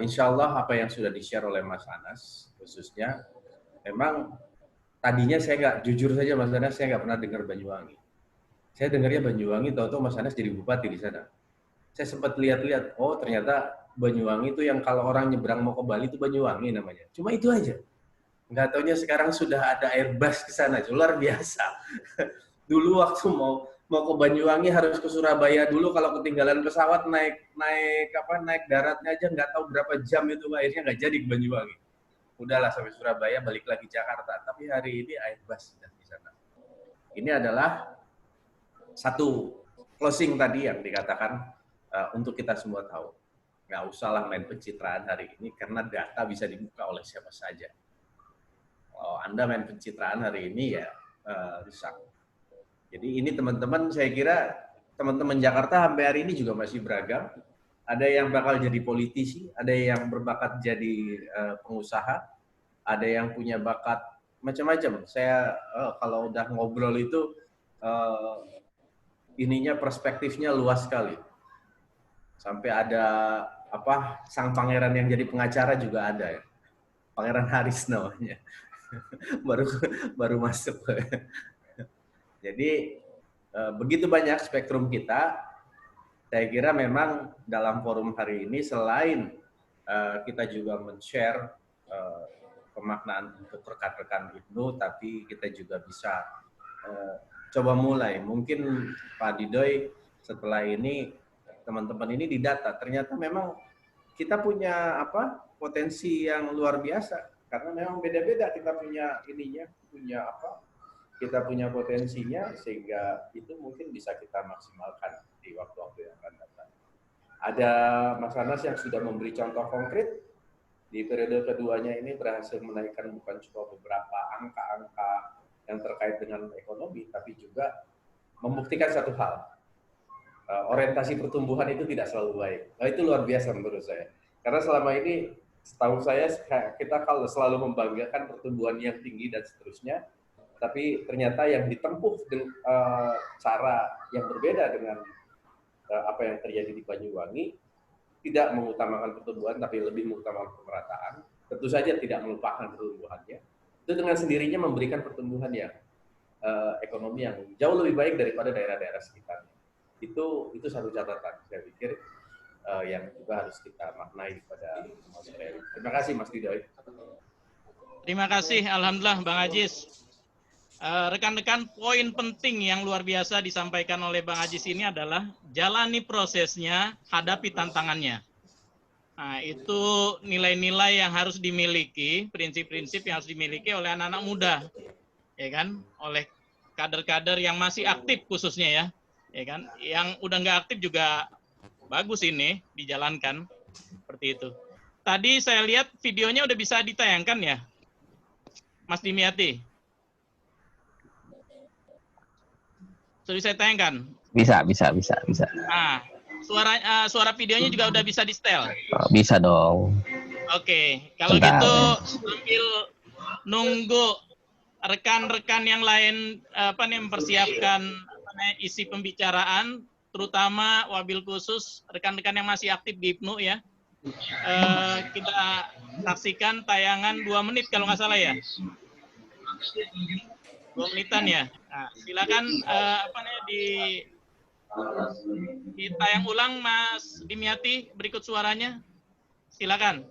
Insya Allah apa yang sudah di-share oleh Mas Anas khususnya, memang tadinya saya nggak, jujur saja Mas Anas, saya nggak pernah dengar Banyuwangi. Saya dengarnya Banyuwangi, tahu-tahu Mas Anas jadi bupati di sana. Saya sempat lihat-lihat, oh ternyata Banyuwangi itu yang kalau orang nyebrang mau ke Bali itu Banyuwangi namanya. Cuma itu aja. Nggak taunya sekarang sudah ada Airbus ke sana, luar biasa. Dulu waktu mau ke Banyuwangi harus ke Surabaya dulu, kalau ketinggalan pesawat naik daratnya aja nggak tahu berapa jam itu, akhirnya nggak jadi ke Banyuwangi. Udahlah sampai Surabaya, balik lagi Jakarta. Tapi hari ini Airbus sudah di sana. Ini adalah satu closing tadi yang dikatakan untuk kita semua tahu. Nggak usahlah main pencitraan hari ini, karena data bisa dibuka oleh siapa saja. Kalau Anda main pencitraan hari ini, ya rusak. Jadi ini teman-teman, saya kira teman-teman Jakarta sampai hari ini juga masih beragam. Ada yang bakal jadi politisi, ada yang berbakat jadi pengusaha, ada yang punya bakat macam-macam. Saya kalau udah ngobrol itu ininya perspektifnya luas sekali. Sampai ada sang pangeran yang jadi pengacara juga ada ya. Pangeran Haris namanya. baru masuk. Jadi begitu banyak spektrum kita. Saya kira memang dalam forum hari ini selain kita juga men-share pemaknaan untuk rekan-rekan IPNU, tapi kita juga bisa coba mulai. Mungkin Pak Didoy setelah ini teman-teman ini didata, ternyata memang kita punya potensi yang luar biasa, karena memang beda-beda kita punya ininya, kita punya potensinya, sehingga itu mungkin bisa kita maksimalkan di waktu-waktu yang akan datang. Ada Mas Anas yang sudah memberi contoh konkret di periode keduanya ini, berhasil menaikkan bukan cuma beberapa angka-angka yang terkait dengan ekonomi, tapi juga membuktikan satu hal. Orientasi pertumbuhan itu tidak selalu baik. Nah, itu luar biasa menurut saya. Karena selama ini setahu saya kita kalau selalu membanggakan pertumbuhan yang tinggi dan seterusnya, tapi ternyata yang ditempuh dengan cara yang berbeda dengan apa yang terjadi di Banyuwangi, tidak mengutamakan pertumbuhan tapi lebih mengutamakan pemerataan. Tentu saja tidak melupakan pertumbuhannya. Itu dengan sendirinya memberikan pertumbuhan yang ekonomi yang jauh lebih baik daripada daerah-daerah sekitarnya. Itu satu catatan saya pikir yang juga harus kita maknai pada Mas Ferry. Terima kasih Mas Didoy. Terima kasih, alhamdulillah Bang Ajis. Rekan-rekan, poin penting yang luar biasa disampaikan oleh Bang Ajis ini adalah jalani prosesnya, hadapi tantangannya. Nah, itu nilai-nilai yang harus dimiliki, prinsip-prinsip yang harus dimiliki oleh anak-anak muda, ya kan? Oleh kader-kader yang masih aktif khususnya ya kan? Yang udah nggak aktif juga bagus ini dijalankan seperti itu. Tadi saya lihat videonya udah bisa ditayangkan ya, Mas Dimyati. Sudah saya tayangkan? Bisa. Nah, suara videonya juga udah bisa di-setel? Oh, bisa dong. Oke, kalau Bentar. gitu sambil nunggu rekan-rekan yang lain mempersiapkan isi pembicaraan, terutama wabil khusus rekan-rekan yang masih aktif di IPNU ya. Kita saksikan tayangan 2 menit kalau nggak salah ya. 2 menitan ya. Nah, silakan di tayang ulang Mas Dimyati berikut suaranya. Silakan.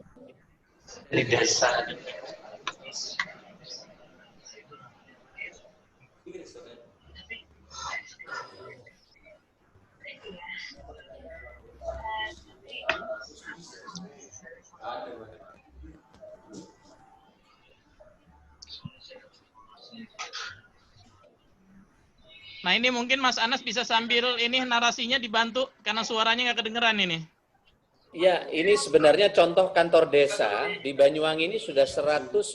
Nah ini mungkin Mas Anas bisa sambil ini narasinya dibantu karena suaranya nggak kedengeran ini. Ya, ini sebenarnya contoh kantor desa di Banyuwangi ini sudah 189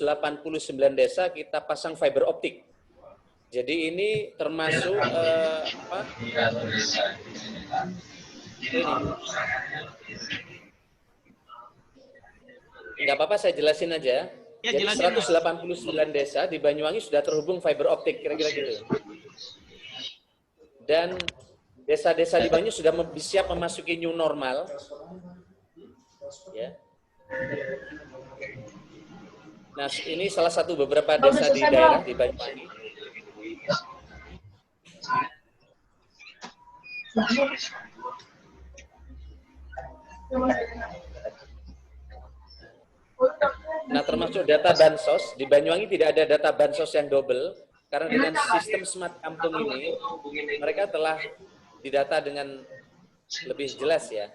desa kita pasang fiber optik. Jadi ini termasuk nggak apa-apa saya jelasin aja. Ya, jadi jelasin, 189 desa di Banyuwangi sudah terhubung fiber optik kira-kira gitu. Dan desa-desa di Banyuwangi sudah siap memasuki new normal. Ya. Nah, ini salah satu beberapa desa di daerah di Banyuwangi. Nah, termasuk data bansos, di Banyuwangi tidak ada data bansos yang double, karena dengan sistem smart kampung ini, mereka telah didata dengan lebih jelas ya.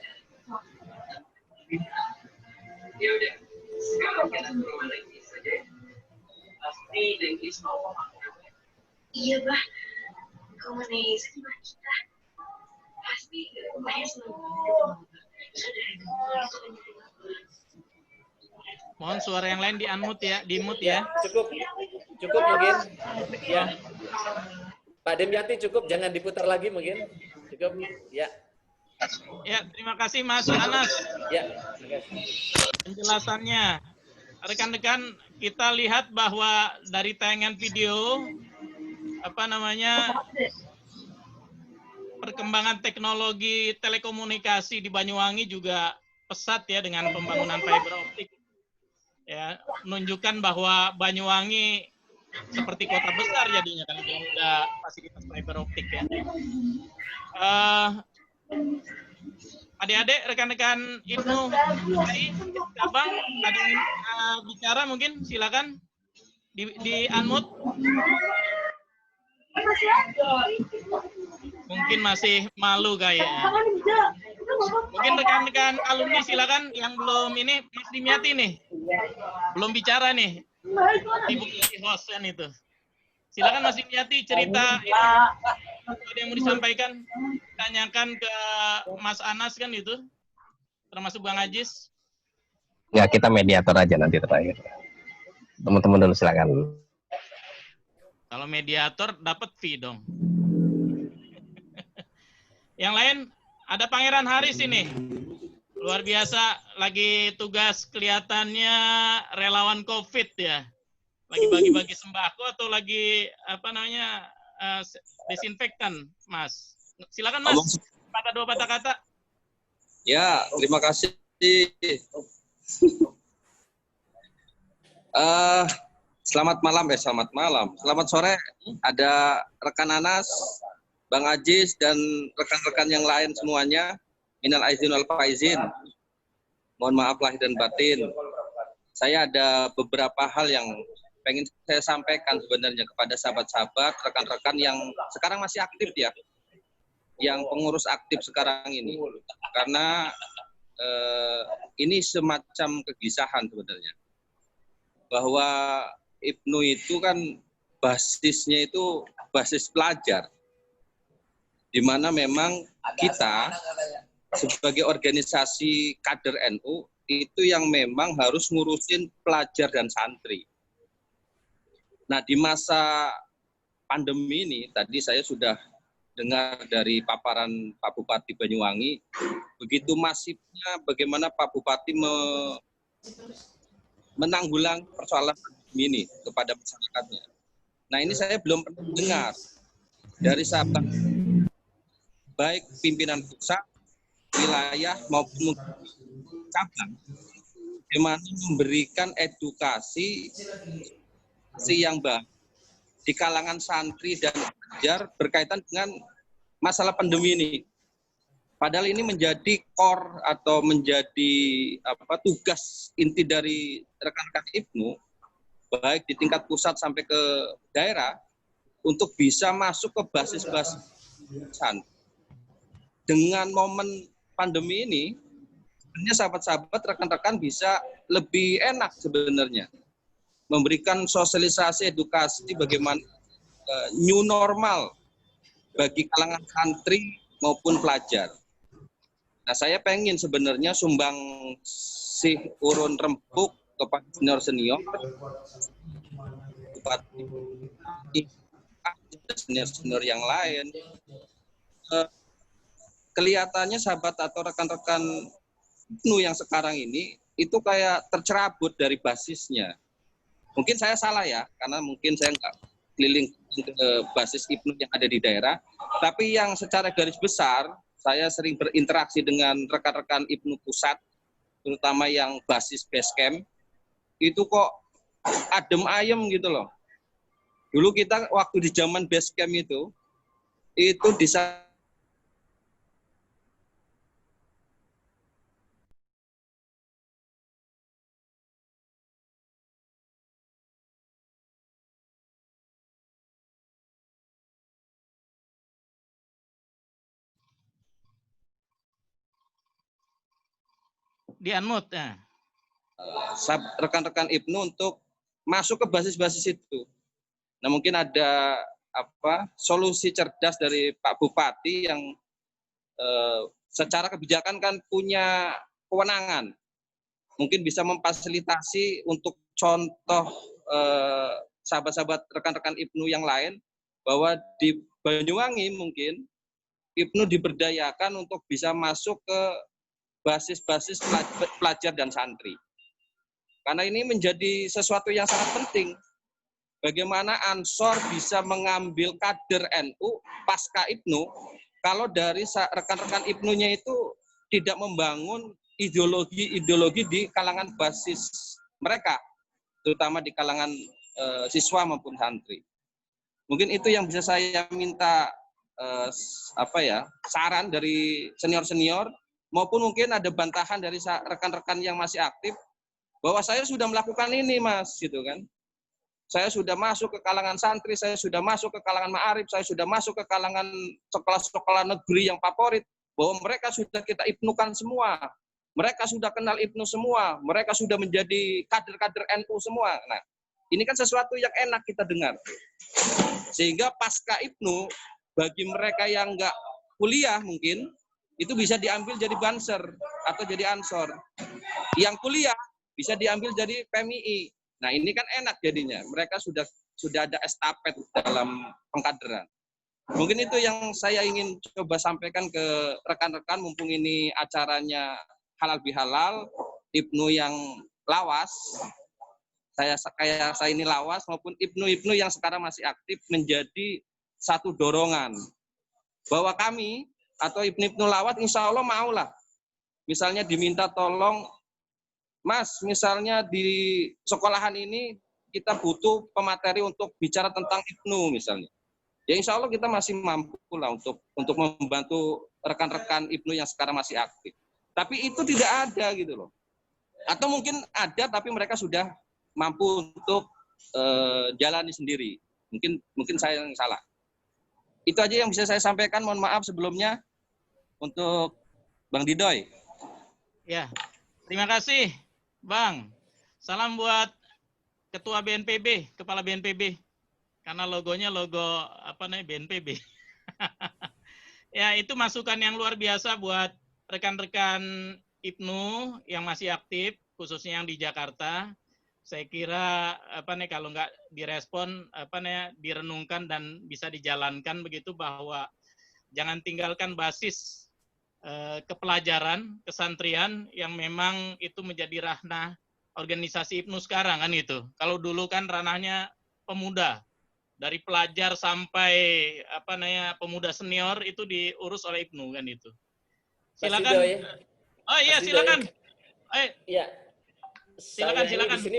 Iya, Bah. Kau menaik sama kita. Pasti lumayan senang. Mohon suara yang lain di-unmute ya, di-mute ya. Cukup mungkin. Ya. Pak Dimyati cukup, jangan diputar lagi mungkin. Cukup, ya. Ya, terima kasih Mas Anas. Ya, terima kasih. Penjelasannya. Rekan-rekan, kita lihat bahwa dari tayangan video perkembangan teknologi telekomunikasi di Banyuwangi juga pesat ya dengan pembangunan fiber optik. Ya, menunjukkan bahwa Banyuwangi seperti kota besar jadinya kan ada fasilitas fiber optik ya. Adik-adik, rekan-rekan IPNU cabang ada yang bicara mungkin silakan di unmute. Mungkin masih malu kayaknya. Mungkin rekan-rekan alumni silakan yang belum ini Mas Dimyati nih. Belum bicara nih. Ibu host kan itu. Silakan Mas Dimyati cerita ini. Ada yang mau disampaikan, tanyakan ke Mas Anas kan itu, termasuk Bang Ajis. Ya, kita mediator aja nanti terakhir. Teman-teman dulu silakan. Kalau mediator dapat fee dong. Yang lain ada Pangeran Haris ini. Luar biasa, lagi tugas kelihatannya relawan COVID ya. Lagi bagi-bagi sembako atau lagi apa namanya desinfektan, Mas. Silakan Mas, dua patah kata. Ya, terima kasih. Selamat malam, Selamat sore. Ada rekan Anas, Bang Ajis, dan rekan-rekan yang lain semuanya. Minal aizin wal faizin. Mohon maaf lahir dan batin. Saya ada beberapa hal yang pengen saya sampaikan sebenarnya kepada sahabat-sahabat, rekan-rekan yang sekarang masih aktif ya. Yang pengurus aktif sekarang ini. Karena ini semacam kegelisahan sebenarnya. Bahwa IPNU itu kan basisnya itu basis pelajar. Di mana memang kita sebagai organisasi kader NU itu yang memang harus ngurusin pelajar dan santri. Nah, di masa pandemi ini tadi saya sudah dengar dari paparan Pak Bupati Banyuwangi begitu masifnya bagaimana Pak Bupati menanggulang persoalan pandemi ini kepada masyarakatnya. Nah, ini saya belum pernah dengar dari sahabat baik pimpinan pusat, wilayah maupun cabang, di mana memberikan edukasi yang baik di kalangan santri dan pelajar berkaitan dengan masalah pandemi ini. Padahal ini menjadi core atau menjadi tugas inti dari rekan-rekan IPNU, baik di tingkat pusat sampai ke daerah, untuk bisa masuk ke basis-basis santri. Dengan momen pandemi ini, sebenarnya sahabat-sahabat, rekan-rekan bisa lebih enak sebenarnya memberikan sosialisasi edukasi bagaimana new normal bagi kalangan santri maupun pelajar. Nah, saya pengen sebenarnya sumbang si urun rempuk kepada senior-senior, senior yang lain. Kelihatannya sahabat atau rekan-rekan IPNU yang sekarang ini itu kayak tercerabut dari basisnya. Mungkin saya salah ya, karena mungkin saya nggak keliling ke basis IPNU yang ada di daerah. Tapi yang secara garis besar, saya sering berinteraksi dengan rekan-rekan IPNU pusat, terutama yang basis Basecamp, itu kok adem ayem gitu loh. Dulu kita waktu di zaman Basecamp itu di Di-unmute ya. Rekan-rekan IPNU untuk masuk ke basis-basis itu. Nah, mungkin ada solusi cerdas dari Pak Bupati yang secara kebijakan kan punya kewenangan. Mungkin bisa memfasilitasi untuk contoh sahabat-sahabat rekan-rekan IPNU yang lain bahwa di Banyuwangi mungkin IPNU diberdayakan untuk bisa masuk ke basis-basis pelajar dan santri. Karena ini menjadi sesuatu yang sangat penting. Bagaimana Ansor bisa mengambil kader NU pasca IPNU kalau dari rekan-rekan IPNU-nya itu tidak membangun ideologi di kalangan basis mereka, terutama di kalangan siswa maupun santri. Mungkin itu yang bisa saya minta saran dari senior-senior, maupun mungkin ada bantahan dari rekan-rekan yang masih aktif bahwa saya sudah melakukan ini, Mas, gitu kan. Saya sudah masuk ke kalangan santri, saya sudah masuk ke kalangan ma'arif, saya sudah masuk ke kalangan sekolah-sekolah negeri yang favorit, bahwa mereka sudah kita IPNU-kan semua. Mereka sudah kenal IPNU semua, mereka sudah menjadi kader-kader NU semua. Nah, ini kan sesuatu yang enak kita dengar. Sehingga pasca IPNU, bagi mereka yang nggak kuliah mungkin, itu bisa diambil jadi banser atau jadi ansor. Yang kuliah bisa diambil jadi PMII. Nah, ini kan enak jadinya. Mereka sudah ada estafet dalam pengkaderan. Mungkin itu yang saya ingin coba sampaikan ke rekan-rekan mumpung ini acaranya halal bihalal, Ibnu yang lawas, saya ini lawas maupun Ibnu yang sekarang masih aktif menjadi satu dorongan bahwa kami atau Ibnu lawas insya Allah maulah. Misalnya diminta tolong, Mas, misalnya di sekolahan ini kita butuh pemateri untuk bicara tentang Ibnu misalnya. Ya insya Allah kita masih mampu lah untuk membantu rekan-rekan Ibnu yang sekarang masih aktif. Tapi itu tidak ada gitu loh. Atau mungkin ada tapi mereka sudah mampu untuk jalani sendiri. Mungkin saya yang salah. Itu aja yang bisa saya sampaikan. Mohon maaf sebelumnya untuk Bang Didoy. Ya, terima kasih Bang. Salam buat Ketua BNPB, Kepala BNPB. Karena logonya logo BNPB. Ya, itu masukan yang luar biasa buat rekan-rekan Ibnu yang masih aktif, khususnya yang di Jakarta. Saya kira kalau nggak direspon direnungkan dan bisa dijalankan begitu, bahwa jangan tinggalkan basis kepelajaran, kesantrian yang memang itu menjadi ranah organisasi Ibnu sekarang kan itu. Kalau dulu kan ranahnya pemuda, dari pelajar sampai pemuda senior itu diurus oleh Ibnu kan itu. Silakan. Oh iya, silakan. Iya. Silakan. Di sini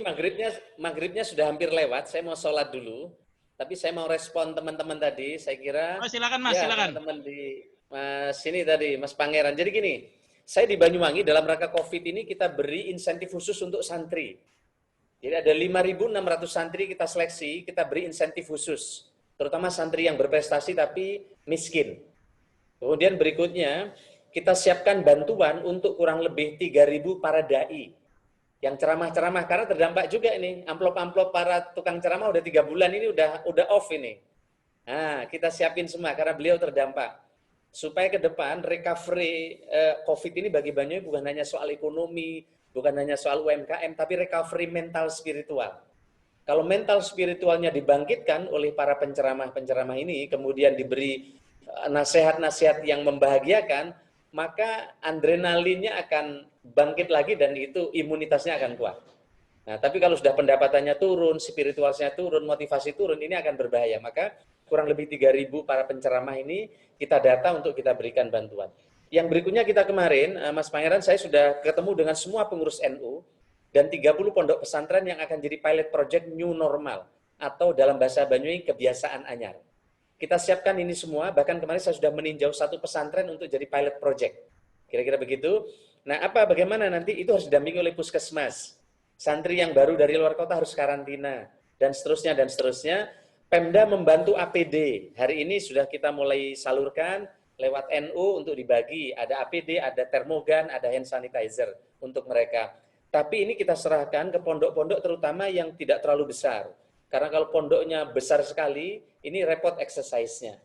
maghribnya sudah hampir lewat. Saya mau sholat dulu. Tapi saya mau respon teman-teman tadi. Saya kira. Oh, silakan Mas, silakan. Teman-teman di Mas ini tadi, Mas Pangeran. Jadi gini, saya di Banyuwangi dalam rangka COVID ini kita beri insentif khusus untuk santri. Jadi ada 5.600 santri kita seleksi, kita beri insentif khusus. Terutama santri yang berprestasi tapi miskin. Kemudian berikutnya, kita siapkan bantuan untuk kurang lebih 3.000 para da'i yang ceramah-ceramah, karena terdampak juga ini amplop-amplop para tukang ceramah udah 3 bulan ini udah off ini. Nah, kita siapin semua karena beliau terdampak. Supaya ke depan recovery COVID ini bagi Banyuwangi bukan hanya soal ekonomi, bukan hanya soal UMKM, tapi recovery mental spiritual. Kalau mental spiritualnya dibangkitkan oleh para penceramah-penceramah ini, kemudian diberi nasihat-nasihat yang membahagiakan, maka adrenalinnya akan bangkit lagi dan itu imunitasnya akan kuat. Nah, tapi kalau sudah pendapatannya turun, spiritualnya turun, motivasi turun, ini akan berbahaya. Maka kurang lebih 3.000 para penceramah ini kita data untuk kita berikan bantuan. Yang berikutnya kita kemarin, Mas Pangeran, saya sudah ketemu dengan semua pengurus NU dan 30 pondok pesantren yang akan jadi pilot project new normal atau dalam bahasa Banyuwangi kebiasaan anyar. Kita siapkan ini semua, bahkan kemarin saya sudah meninjau satu pesantren untuk jadi pilot project. Kira-kira begitu. Nah, bagaimana nanti itu harus didampingi oleh puskesmas. Santri yang baru dari luar kota harus karantina, dan seterusnya, dan seterusnya. Pemda membantu APD. Hari ini sudah kita mulai salurkan lewat NU untuk dibagi. Ada APD, ada termogan, ada hand sanitizer untuk mereka. Tapi ini kita serahkan ke pondok-pondok terutama yang tidak terlalu besar. Karena kalau pondoknya besar sekali, ini repot exercise-nya.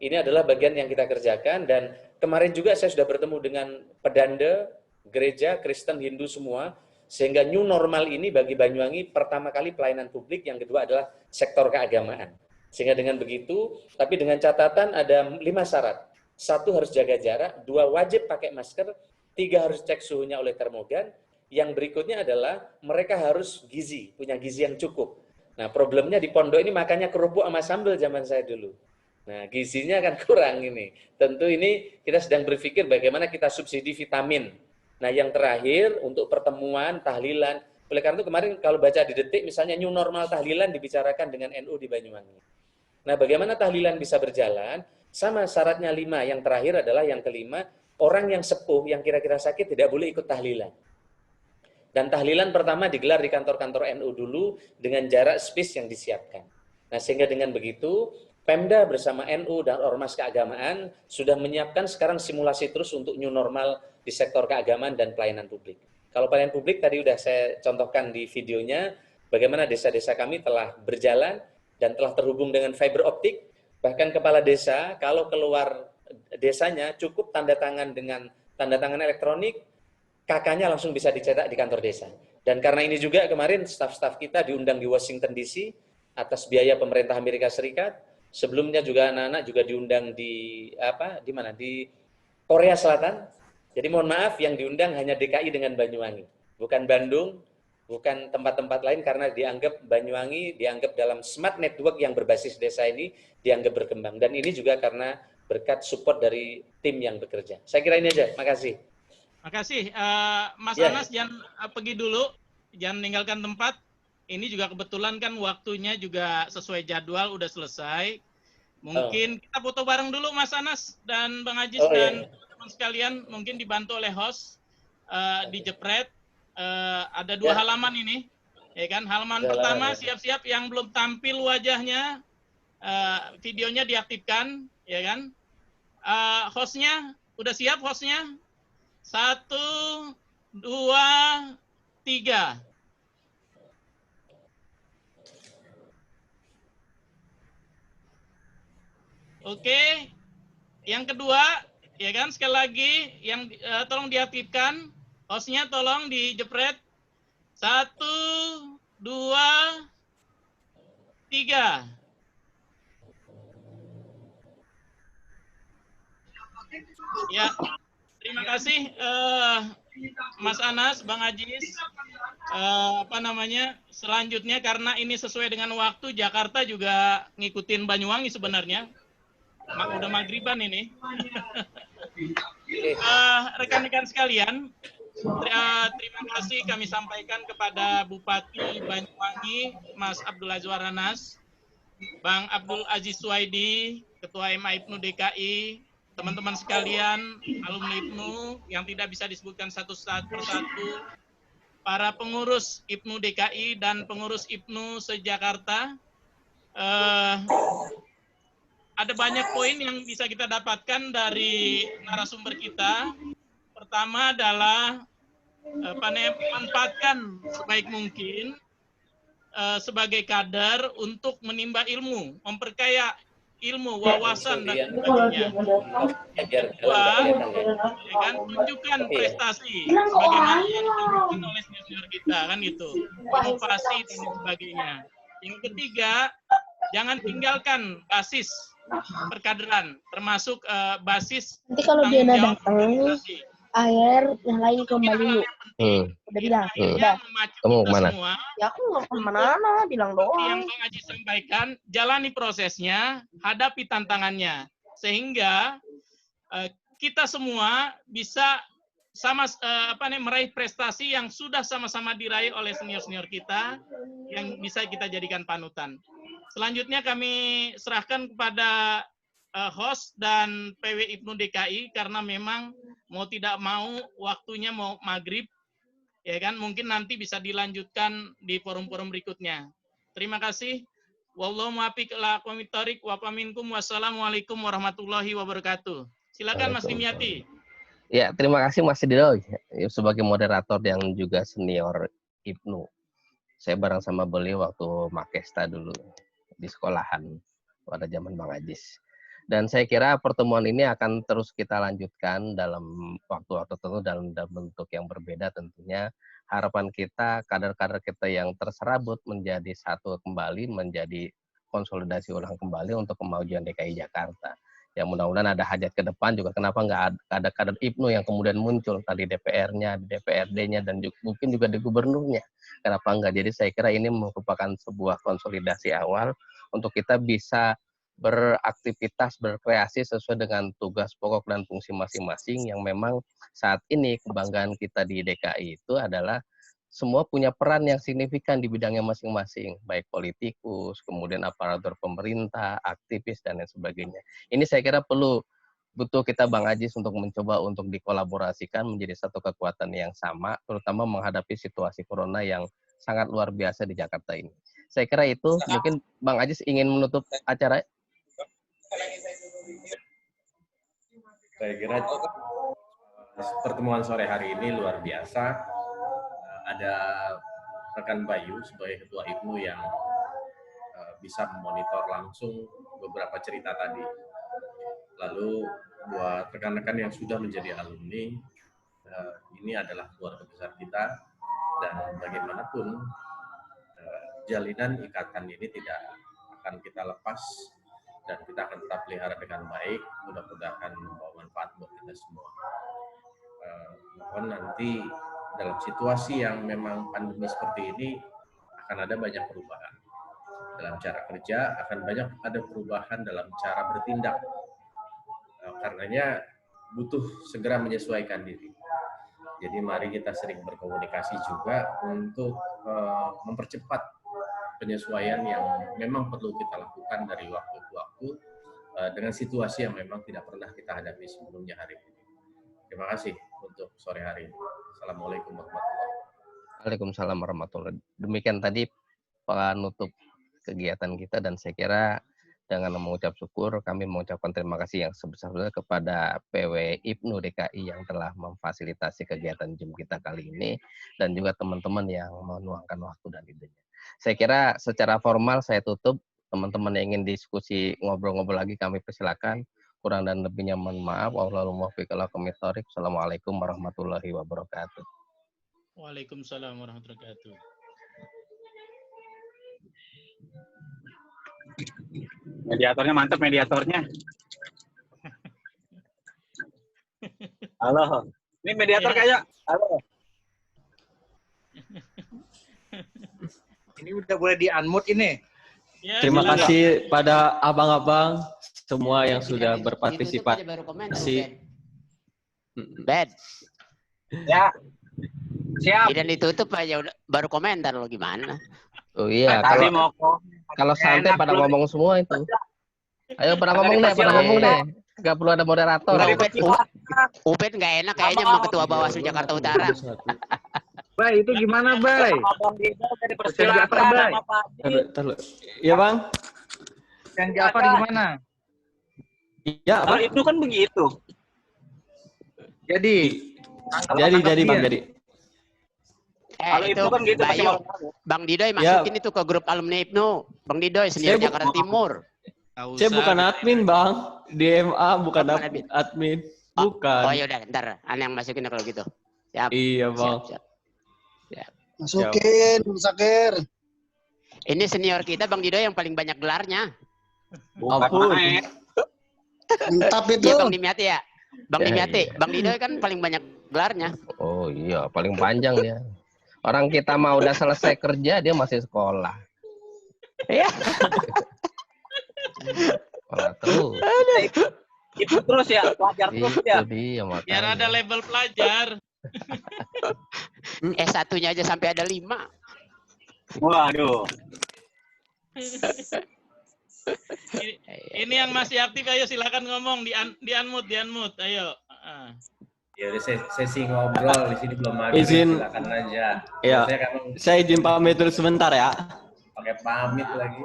Ini adalah bagian yang kita kerjakan, dan kemarin juga saya sudah bertemu dengan pedanda, gereja, Kristen, Hindu semua, sehingga new normal ini bagi Banyuwangi pertama kali pelayanan publik, yang kedua adalah sektor keagamaan. Sehingga dengan begitu, tapi dengan catatan ada 5 syarat. 1 harus jaga jarak, 2 wajib pakai masker, 3 harus cek suhunya oleh termogan, yang berikutnya adalah mereka harus gizi, punya gizi yang cukup. Nah, problemnya di pondok ini makanya kerupuk sama sambal zaman saya dulu. Nah, gizinya kan kurang ini. Tentu ini kita sedang berpikir bagaimana kita subsidi vitamin. Nah, yang terakhir untuk pertemuan, tahlilan. Oleh karena itu kemarin kalau baca di Detik, misalnya new normal tahlilan dibicarakan dengan NU di Banyuwangi. Nah, bagaimana tahlilan bisa berjalan? Sama syaratnya 5. Yang terakhir adalah yang kelima, orang yang sepuh, yang kira-kira sakit tidak boleh ikut tahlilan. Dan tahlilan pertama digelar di kantor-kantor NU dulu dengan jarak space yang disiapkan. Nah, sehingga dengan begitu, Pemda bersama NU dan Ormas Keagamaan sudah menyiapkan sekarang simulasi terus untuk new normal di sektor keagamaan dan pelayanan publik. Kalau pelayanan publik tadi sudah saya contohkan di videonya, bagaimana desa-desa kami telah berjalan dan telah terhubung dengan fiber optik. Bahkan kepala desa, kalau keluar desanya cukup tanda tangan dengan tanda tangan elektronik, KK-nya langsung bisa dicetak di kantor desa. Dan karena ini juga kemarin staf-staf kita diundang di Washington DC atas biaya pemerintah Amerika Serikat. Sebelumnya juga anak-anak juga diundang di Korea Selatan. Jadi mohon maaf yang diundang hanya DKI dengan Banyuwangi, bukan Bandung, bukan tempat-tempat lain karena dianggap Banyuwangi dianggap dalam smart network yang berbasis desa ini dianggap berkembang. Dan ini juga karena berkat support dari tim yang bekerja. Saya kira ini aja. Makasih. Makasih. Mas Ya. Anas jangan pergi dulu, jangan meninggalkan tempat. Ini juga kebetulan kan waktunya juga sesuai jadwal, udah selesai. Mungkin kita foto bareng dulu Mas Anas dan Bang Ajis dan teman-teman sekalian, mungkin dibantu oleh host, dijepret. Ada 2 halaman ini, ya kan? Halaman pertama siap-siap yang belum tampil wajahnya, videonya diaktifkan, ya kan? Hostnya udah siap hostnya? 1, 2, 3. Oke, yang kedua, ya kan, sekali lagi, yang tolong diaktifkan, hostnya tolong dijepret. 1, 2, 3. Ya, terima kasih Mas Anas, Bang Ajis. Selanjutnya karena ini sesuai dengan waktu, Jakarta juga ngikutin Banyuwangi sebenarnya. Udah maghriban ini. Rekan-rekan sekalian, terima kasih kami sampaikan kepada Bupati Banyuwangi, Mas Abdul Azwar Anas, Bang Abdul Aziz Suwaidi, Ketua MA IPNU DKI, teman-teman sekalian, alumni IPNU yang tidak bisa disebutkan satu persatu, para pengurus IPNU DKI dan pengurus IPNU se-Jakarta. Ada banyak poin yang bisa kita dapatkan dari narasumber kita. Pertama adalah manfaatkan sebaik mungkin sebagai kader untuk menimba ilmu, memperkaya ilmu, wawasan dan sebagainya. Kedua, ya kan, tunjukkan prestasi sebagaimana yang ditunjukkan oleh senior kita, kan gitu, inovasi dan sebagainya. Yang ketiga, jangan tinggalkan basis perkaderan, termasuk basis nanti kalau dia udah datang air yang lain kembali yuk. Udah bilang udah kamu kemana? Semua, ya aku nggak kemana-mana, bilang doang. Yang Bang Haji sampaikan, jalani prosesnya, hadapi tantangannya, sehingga kita semua bisa meraih prestasi yang sudah sama-sama diraih oleh senior-senior kita yang bisa kita jadikan panutan. Selanjutnya kami serahkan kepada host dan PW IPNU DKI karena memang mau tidak mau waktunya mau maghrib, ya kan, mungkin nanti bisa dilanjutkan di forum-forum berikutnya. Terima kasih. Wallahu muwaffiq ila aqwamit thoriq wa faminkum. Wassalamualaikum warahmatullahi wabarakatuh. Silakan Mas Dimyati. Ya, terima kasih Mas Dido sebagai moderator yang juga senior IPNU. Saya bareng sama beliau waktu Makesta dulu di sekolahan pada zaman Bang Ajis. Dan saya kira pertemuan ini akan terus kita lanjutkan dalam waktu-waktu tertentu dalam bentuk yang berbeda tentunya. Harapan kita, kader-kader kita yang terserabut menjadi satu kembali, menjadi konsolidasi ulang kembali untuk kemajuan DKI Jakarta. Ya mudah-mudahan ada hajat ke depan juga, kenapa nggak ada kader IPNU yang kemudian muncul tadi DPR-nya, DPRD-nya, dan juga, mungkin juga di gubernurnya. Kenapa nggak? Jadi saya kira ini merupakan sebuah konsolidasi awal untuk kita bisa beraktivitas, berkreasi sesuai dengan tugas pokok dan fungsi masing-masing yang memang saat ini kebanggaan kita di DKI itu adalah semua punya peran yang signifikan di bidangnya masing-masing, baik politikus, kemudian aparatur pemerintah, aktivis, dan lain sebagainya. Ini saya kira butuh kita Bang Ajis untuk mencoba untuk dikolaborasikan menjadi satu kekuatan yang sama, terutama menghadapi situasi corona yang sangat luar biasa di Jakarta ini. Saya kira itu, mungkin Bang Ajis ingin menutup acara. Saya kira pertemuan sore hari ini luar biasa. Ada rekan Bayu sebagai Ketua IPNU yang bisa memonitor langsung beberapa cerita tadi. Lalu buat rekan-rekan yang sudah menjadi alumni, ini adalah keluarga besar kita, dan bagaimanapun jalinan ikatan ini tidak akan kita lepas, dan kita akan tetap pelihara dengan baik, mudah-mudahan membawa manfaat buat kita semua. mohon nanti dalam situasi yang memang pandemi seperti ini akan ada banyak perubahan dalam cara kerja, akan banyak ada perubahan dalam cara bertindak. Karenanya butuh segera menyesuaikan diri. Jadi mari kita sering berkomunikasi juga untuk mempercepat penyesuaian yang memang perlu kita lakukan dari waktu ke waktu dengan situasi yang memang tidak pernah kita hadapi sebelumnya hari ini. Terima kasih untuk sore hari ini. Assalamualaikum warahmatullahi wabarakatuh. Waalaikumsalam warahmatullahi wabarakatuh. Demikian tadi penutup kegiatan kita, dan saya kira dengan mengucap syukur kami mengucapkan terima kasih yang sebesar-besarnya kepada PW IPNU DKI yang telah memfasilitasi kegiatan Zoom kita kali ini, dan juga teman-teman yang meluangkan waktu dan idenya. Saya kira secara formal saya tutup. Teman-teman yang ingin diskusi ngobrol-ngobrol lagi kami persilakan. Kurang dan lebihnya mohon maaf. Assalamualaikum warahmatullahi wabarakatuh. Waalaikumsalam warahmatullahi wabarakatuh. Mediatornya mantap, mediatornya. Halo. Ini mediator kayak, halo. Ini udah boleh di-unmute ini. Ya, Terima kasih pada abang-abang semua yang sudah berpartisipasi. Bed. Ya. Siap. Dan ditutup aja udah baru komentar lo gimana? Oh iya, Tadi mau kalau santai pada ngomong semua itu. Ayo pada ngomong deh. Gak perlu ada moderator. Upet nggak enak kayaknya sama ketua Bawaslu Jakarta Utara. Bay, itu gimana, Bay? Iya, Bang. Dan Jafar gimana? Iya, Kalau itu kan begitu. Jadi Bang, jadi. Kalau itu kan gitu, Bang Didoy masukin itu ke grup alumni IPNU. Bang Didoy, senior Jakarta Timur. Saya bukan admin, Bang. DMA bukan admin. Bukan. Oh ya udah, ntar aneh yang masukin kalau gitu. Siap. Iya, Bang. Siap. Masukin, Sakir. Ini senior kita Bang Didoy yang paling banyak gelarnya. Ampun. Mantap itu. Iya Bang Dimyati ya. Bang Dimyati, Bang Didoy kan paling banyak gelarnya. Oh iya, paling panjang dia. Orang kita mah udah selesai kerja, dia masih sekolah. Iya. Sekolah terus. Itu terus ya, pelajar terus ya. Dia, makanya. Biar ada label pelajar. S1-nya aja sampai ada 5. Waduh. Ini yang masih aktif, ayo silakan ngomong, di unmute, ayo. Ya udah sesi ngobrol di sini belum ada. Izin. Silakan aja. Iya. Saya izin pamit dulu sebentar ya. Pakai pamit lagi.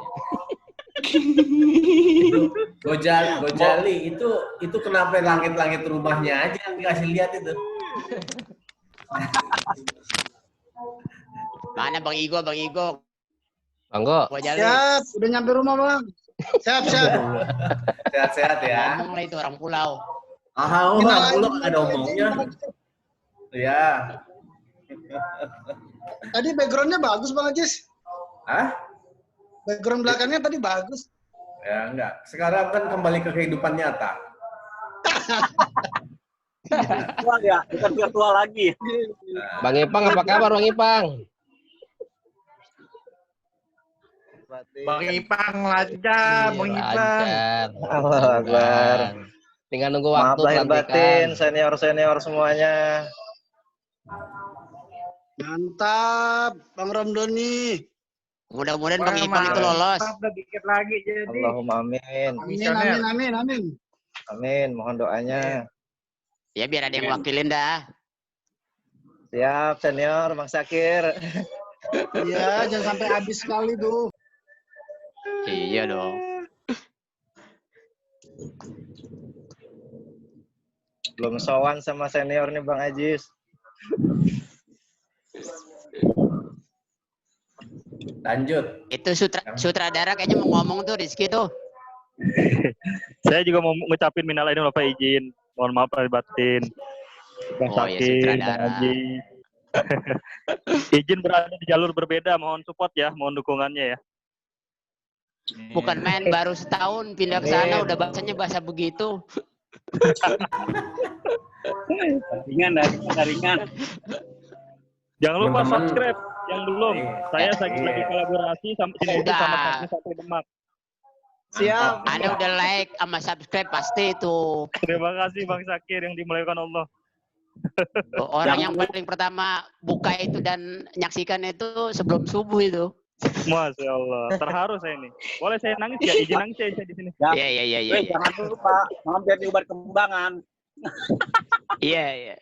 Gojali itu kenapa langit-langit rumahnya aja yang dikasih lihat itu. Mana Bang Igo? Banggo. Siap, udah nyampe rumah, Bang. Siap. Sehat-sehat ya. Ngomong lah itu orang pulau. Orang pulau ada omongnya. Ya. Tadi background-nya bagus, Bang Ajis. Hah? Background belakangnya tadi bagus. Ya enggak. Sekarang kan kembali ke kehidupan nyata. Virtual ya, bukan virtual lagi. Bang Ipang, apa kabar Bang Ipang? Bang Ipang lancar, Bang Ipang. Allah Akbar. Tinggal nunggu waktu. Maaf lahir batin, senior semuanya. Mantap, Bang Ramdhani. Mudah-mudahan Bang Ipang itu lolos. Udah dikit lagi jadi. Allahumma amin. Amin, mohon doanya. Ya biar ada yang wakilin dah. Siap, senior, Bang Sakir. Iya, jangan sampai habis sekali tuh. Iya dong. Belum sowan sama senior nih Bang Ajis. Lanjut. Itu sutradara kayaknya mau ngomong tuh Rizky tuh. Saya juga mau ngucapin minal aidin wal faizin. Mohon maaf lahir batin. Bang Sakir, Bang Haji. Izin berada di jalur berbeda, mohon support ya, mohon dukungannya ya. Bukan main baru setahun pindah ke sana udah bahasanya bahasa begitu. Ringan. Jangan lupa Teman-teman. subscribe yang belum. Saya lagi kolaborasi sama sini Udah. sama satu Demak. Siap. Anda udah like sama subscribe pasti itu. Terima kasih Bang Syakir yang dimuliakan Allah. Orang yang paling pertama buka itu dan nyaksikan itu sebelum subuh itu. Masya Allah, terharu saya ini. Boleh saya nangis ya? Izin nangis saya di sini. Iya. Jangan lupa mampir di Ubar Kembangan. Iya.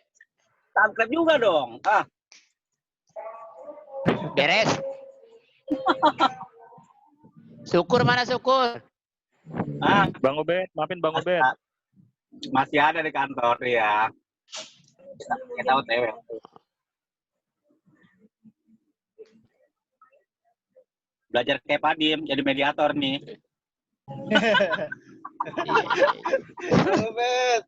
Subscribe juga dong. Beres. Syukur mana syukur? Bang Ubed, maafin Bang Ubed. Masih ada di kantor ya. Kita OTW. Belajar kayak Padim, jadi mediator nih. Ubed.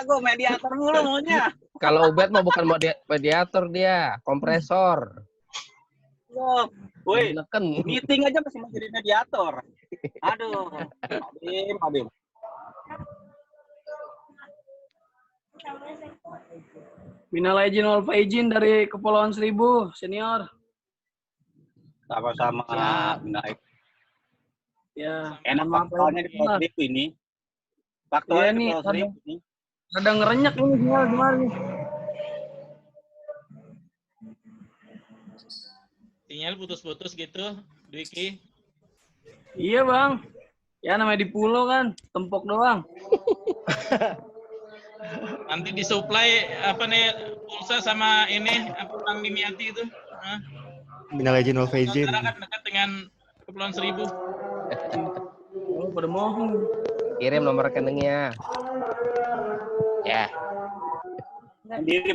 Aku mediator mulu maunya. Kalau Ubed mah bukan mediator dia, kompresor. Woi, meeting aja masih mau jadi mediator. Aduh, Padim. Minal aidin wal faizin dari Kepulauan Seribu, senior. Sama-sama. Ya. Enak faktornya di Pulau Seribu ini. Faktornya di Pulau Seribu ini. Ada ngerenyak ini sinyal gimana nih? Sinyal putus-putus gitu, Dwiki. Iya bang. Ya namanya di pulau kan, tempok doang. Nanti disuplai apa nih pulsa sama ini apa Bang Dimiati itu. Minal aidin wal faizin. Sementara kan dekat dengan Kepulauan Seribu. Oh, pada mohon. Kirim nomor rekeningnya. Ya. Mandiri.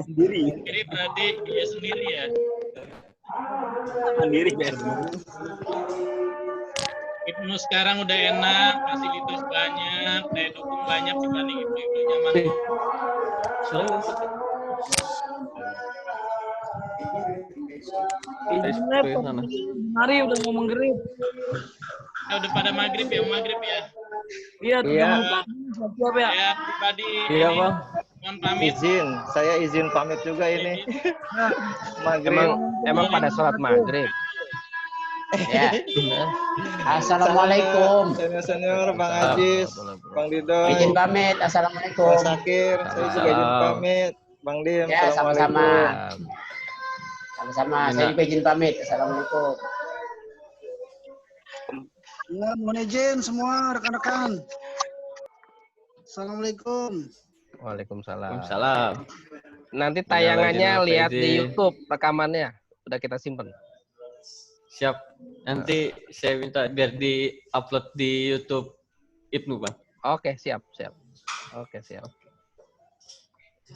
Sendiri. Jadi berarti dia sendiri ya. Mandiri ya. Ibnu sekarang udah enak, fasilitas banyak, daya dukung banyak dibanding ibu-ibu zaman dulu. Hari udah mau menggerib. Udah pada maghrib ya. Iya. Siap ya. Ya, pribadi. Iya, ini, Bang. mohon pamit. Saya izin pamit juga ini. Maghrib. Emang pada sholat maghrib. Ya. Assalamualaikum. Senior Bang Ajis, Bang Dido. Izin pamit. Assalamualaikum. Bang Syakir, saya juga izin pamit. Bang Dim, Ya, sama-sama. Assalamualaikum. Saya juga izin pamit. Assalamualaikum. Ya, mohon izin semua rekan-rekan. Assalamualaikum. Waalaikumsalam. Waalaikumsalam. Nanti tayangannya lihat di YouTube rekamannya. Udah kita simpen. Siap. Nanti saya minta biar di-upload di YouTube Ibnu, Bang. Oke, siap. Oke, siap.